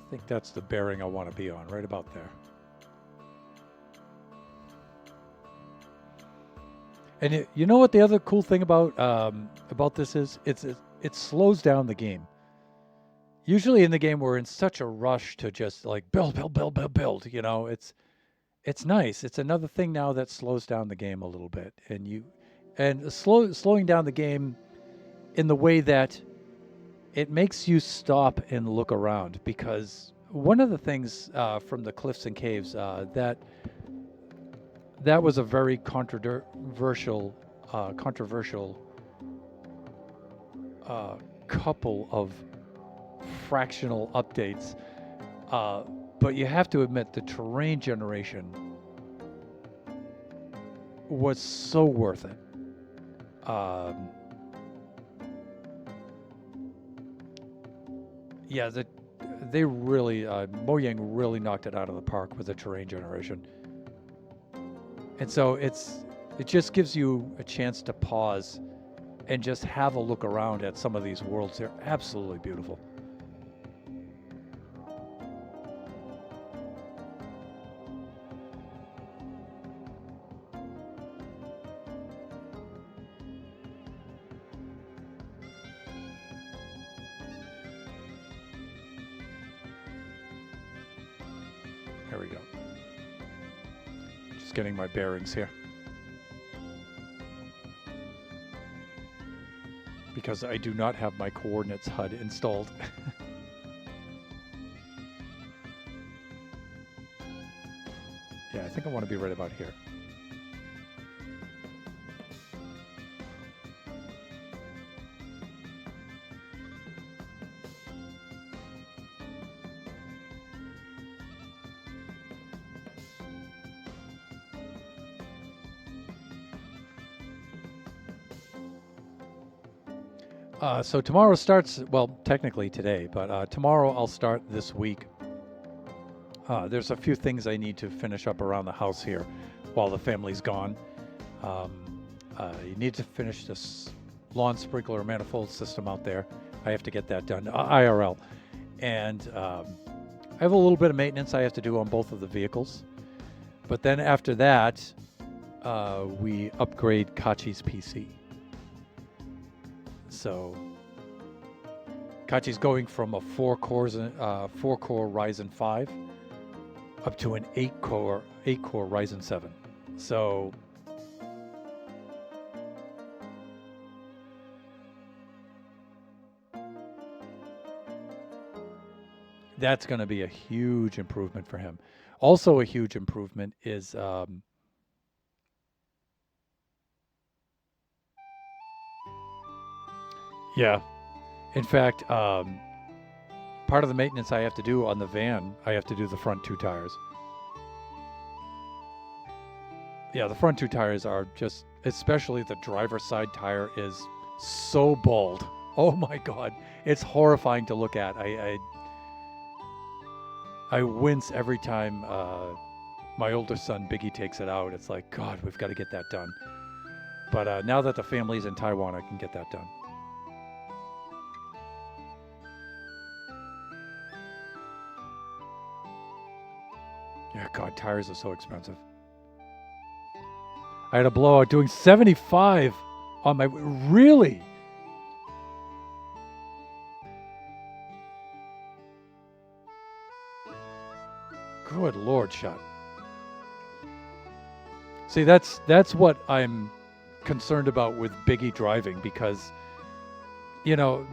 S1: I think that's the bearing I want to be on, right about there. And you know what the other cool thing about this is? It slows down the game. Usually in the game we're in such a rush to just like build. You know, it's nice. It's another thing now that slows down the game a little bit, and slowing down the game in the way that it makes you stop and look around, because one of the things from the Cliffs and Caves that was a very controversial couple of fractional updates, but you have to admit the terrain generation was so worth it. Yeah, they really, Mojang really knocked it out of the park with the terrain generation. And so it just gives you a chance to pause and just have a look around at some of these worlds. They're absolutely beautiful. There we go. Just getting my bearings here, because I do not have my coordinates HUD installed. Yeah, I think I want to be right about here. So tomorrow starts, well, technically today, but tomorrow I'll start this week. There's a few things I need to finish up around the house here while the family's gone. You need to finish this lawn sprinkler manifold system out there. I have to get that done, IRL. And I have a little bit of maintenance I have to do on both of the vehicles. But then after that, we upgrade Kachi's PC. So Kachi's going from a 4-core Ryzen 5 up to an 8-core Ryzen 7. So that's going to be a huge improvement for him. Also a huge improvement is yeah. In fact, part of the maintenance I have to do on the van, I have to do the front 2 tires. Yeah, the front 2 tires are just, especially the driver's side tire is so bald. Oh my God. It's horrifying to look at. I wince every time my older son, Biggie, takes it out. It's like, God, we've got to get that done. But now that the family's in Taiwan, I can get that done. Yeah, God, tires are so expensive. I had a blowout doing 75 on my... Really? Good Lord, shot. See, that's what I'm concerned about with Biggie driving, because, you know,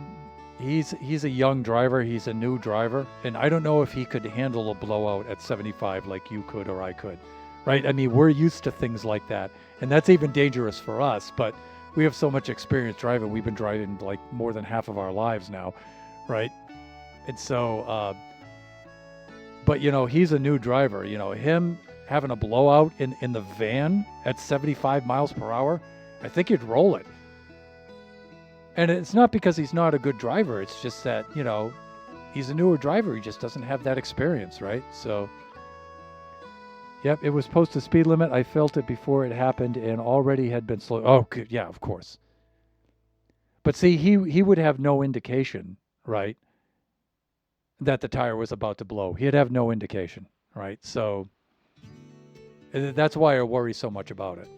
S1: he's a young driver, he's a new driver, and I don't know if he could handle a blowout at 75 like you could or I could, right? I mean, we're used to things like that, and that's even dangerous for us, but we have so much experience driving. We've been driving like more than half of our lives now, right? And so, but you know, he's a new driver. You know, him having a blowout in the van at 75 miles per hour, I think you'd roll it. And it's not because he's not a good driver. It's just that, he's a newer driver. He just doesn't have that experience, right? So, yep, it was posted speed limit. I felt it before it happened and already had been slow. Oh, good. Yeah, of course. But see, he would have no indication, right, that the tire was about to blow. He'd have no indication, right? So that's why I worry so much about it.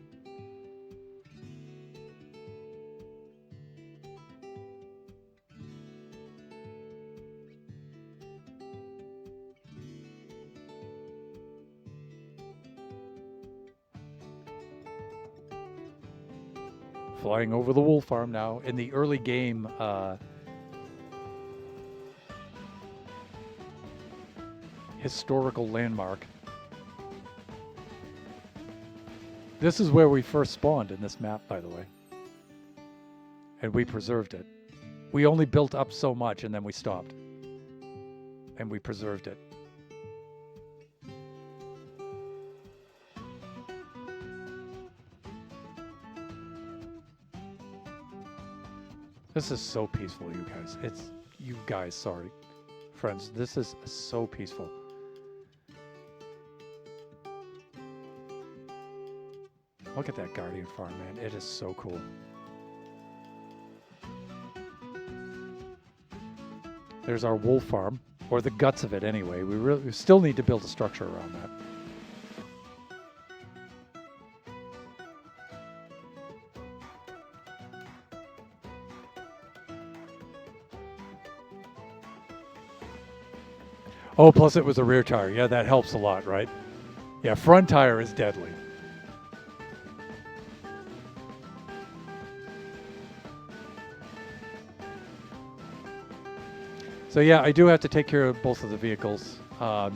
S1: Flying over the wool farm now. In the early game, historical landmark. This is where we first spawned in this map, by the way. And we preserved it. We only built up so much and then we stopped. And we preserved it. This is so peaceful, you guys. Sorry. Friends, this is so peaceful. Look at that Guardian farm, man. It is so cool. There's our wool farm, or the guts of it anyway. We still need to build a structure around that. Oh, plus it was a rear tire. Yeah, that helps a lot, right? Yeah, front tire is deadly. So yeah, I do have to take care of both of the vehicles. For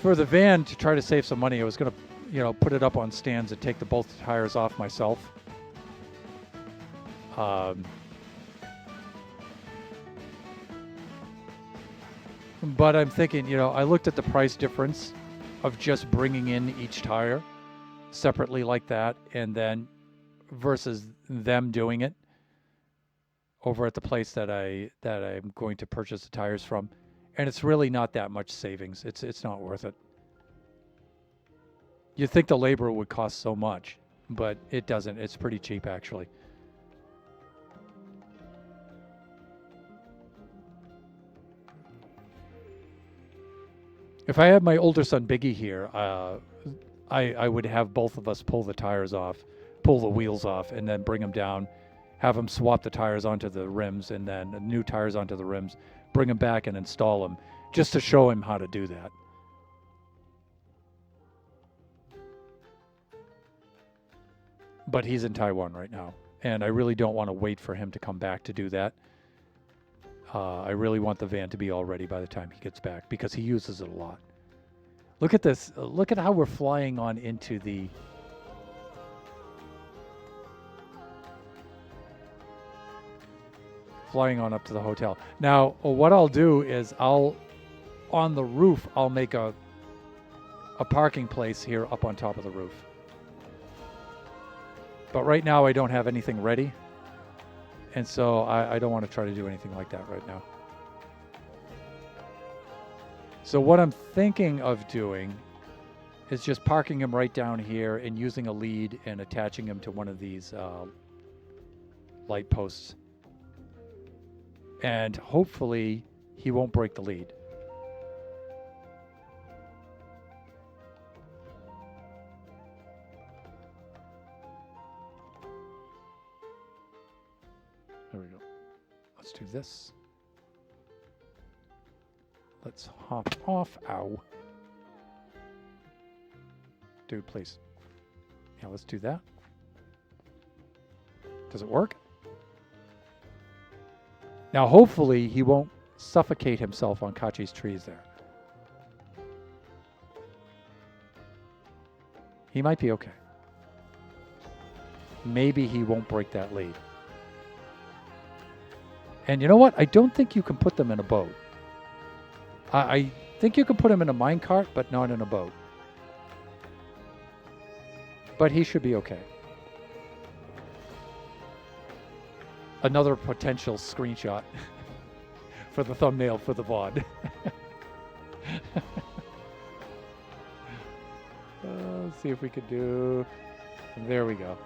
S1: the van, to try to save some money, I was going to, put it up on stands and take both tires off myself. But I'm thinking, I looked at the price difference of just bringing in each tire separately like that, and then versus them doing it over at the place that I'm going to purchase the tires from, and it's really not that much savings. It's not worth it. You'd think the labor would cost so much, but it doesn't. It's pretty cheap, actually. If I had my older son Biggie here, I would have both of us pull the tires off, pull the wheels off, and then bring them down, have him swap the tires onto the rims, and then new tires onto the rims, bring them back and install them, just to show him how to do that. But he's in Taiwan right now, and I really don't want to wait for him to come back to do that. I really want the van to be all ready by the time he gets back, because he uses it a lot. Look at this. Look at how we're flying on into the... Flying on up to the hotel. Now, what I'll do is on the roof, I'll make a parking place here up on top of the roof. But right now I don't have anything ready. And so I don't want to try to do anything like that right now. So what I'm thinking of doing is just parking him right down here and using a lead and attaching him to one of these light posts. And hopefully he won't break the lead. There we go. Let's do this. Let's hop off. Ow. Dude, please. Yeah, let's do that. Does it work? Now, hopefully, he won't suffocate himself on Kachi's trees there. He might be okay. Maybe he won't break that lead. And you know what? I don't think you can put them in a boat. I think you can put him in a minecart, but not in a boat. But he should be okay. another potential screenshot for the thumbnail for the VOD. Let's see if we could do. There we go.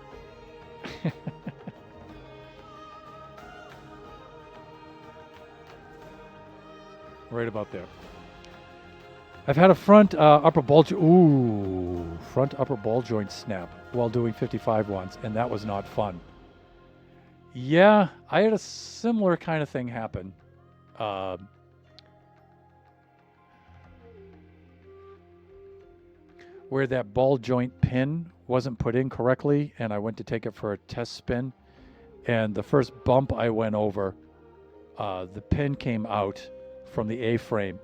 S1: Right about there. I've had a front upper ball front upper ball joint snap while doing 55 once, and that was not fun. Yeah, I had a similar kind of thing happen. Where that ball joint pin wasn't put in correctly, and I went to take it for a test spin, and the first bump I went over, the pin came out from the A-frame,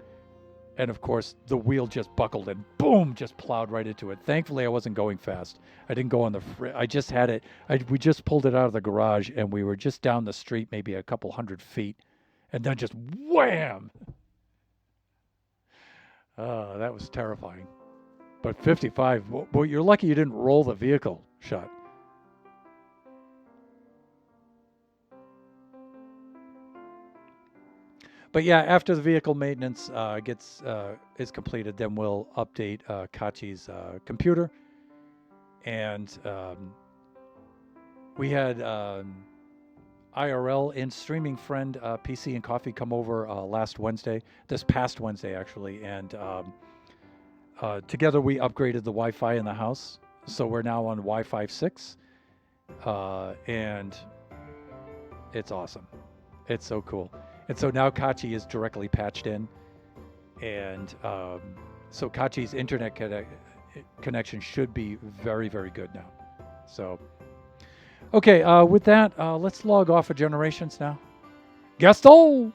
S1: and of course the wheel just buckled and boom, just plowed right into it. Thankfully I wasn't going fast. I didn't go on the I just had it. We just pulled it out of the garage, and we were just down the street maybe a couple 100 feet, and then just wham. That was terrifying. But 55, well, you're lucky you didn't roll the vehicle, Shot. But yeah, after the vehicle maintenance is completed, then we'll update Kachi's computer. And we had IRL and streaming friend PC and Coffee come over this past Wednesday actually, and together we upgraded the Wi-Fi in the house, so we're now on Wi-Fi 6, and it's awesome. It's so cool. And so now Kachi is directly patched in, and so Kachi's internet connection should be very, very good now. So, okay, with that, let's log off of Generations now. Gaston!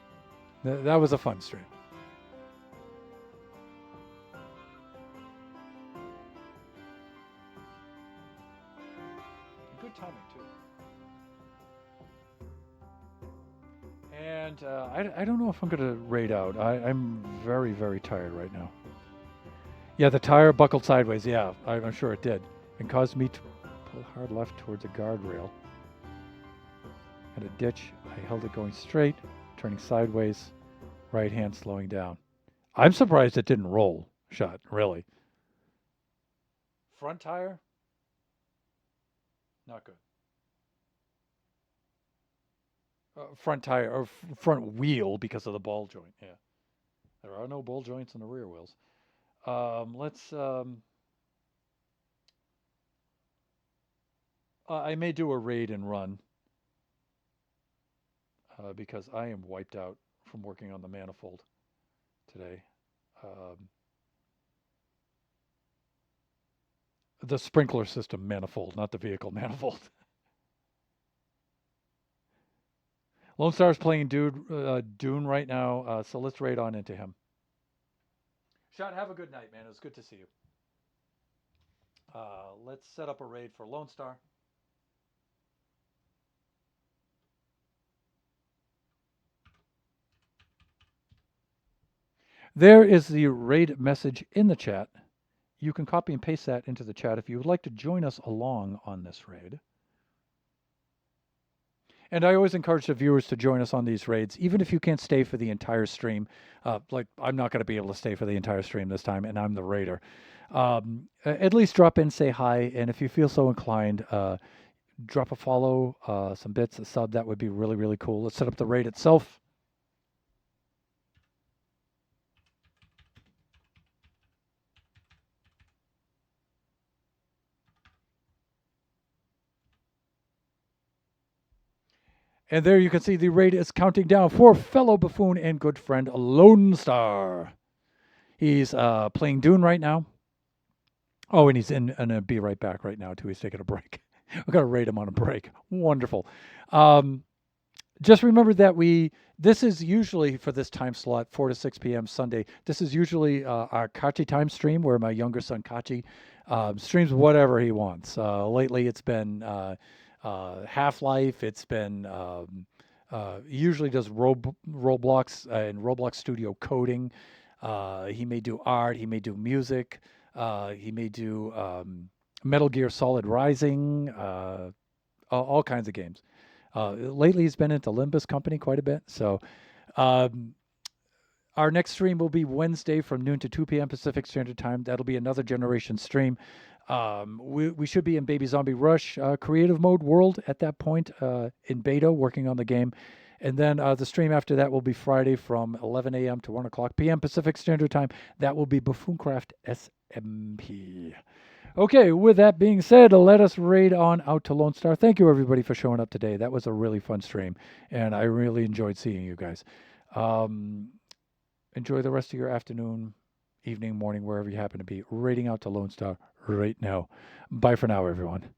S1: That was a fun stream. Good timing, too. And I don't know if I'm going to raid out. I'm very, very tired right now. Yeah, the tire buckled sideways. Yeah, I'm sure it did. And caused me to pull hard left towards a guardrail. At a ditch, I held it going straight, turning sideways, right hand slowing down. I'm surprised it didn't roll, Shot, really. Front tire? Not good. Front tire, or front wheel, because of the ball joint, yeah. There are no ball joints in the rear wheels. I may do a raid and run, because I am wiped out from working on the manifold today. The sprinkler system manifold, not the vehicle manifold. Lone Star's playing Dune right now, so let's raid on into him. Shot, have a good night, man. It was good to see you. Let's set up a raid for Lone Star. There is the raid message in the chat. You can copy and paste that into the chat if you would like to join us along on this raid. And I always encourage the viewers to join us on these raids, even if you can't stay for the entire stream. Like, I'm not going to be able to stay for the entire stream this time, and I'm the raider. At least drop in, say hi, and if you feel so inclined, drop a follow, some bits, a sub. That would be really, really cool. Let's set up the raid itself. And there you can see the raid is counting down for fellow buffoon and good friend Lone Star. He's playing Dune right now. Oh, and he's in and be right back right now too. He's taking a break. We're gonna raid him on a break. Wonderful. Just remember that this is usually for this time slot, 4 to 6 p.m. Sunday. This is usually our Kachi time stream where my younger son Kachi streams whatever he wants. Lately, it's been Half-Life. It's been he usually does Roblox and Roblox Studio coding. He may do art. He may do music. He may do Metal Gear Solid Rising. All kinds of games. Lately, he's been into Limbus Company quite a bit. So, um, our next stream will be Wednesday from noon to 2 p.m. Pacific Standard Time. That'll be another generation stream. We should be in Baby Zombie Rush creative mode world at that point in beta, working on the game. And then the stream after that will be Friday from 11 a.m. to 1 o'clock p.m. Pacific Standard Time. That will be Buffooncraft SMP. Okay, with that being said, let us raid on out to Lone Star. Thank you, everybody, for showing up today. That was a really fun stream, and I really enjoyed seeing you guys. Enjoy the rest of your afternoon, evening, morning, wherever you happen to be. Raiding out to Lone Star right now. Bye for now, everyone.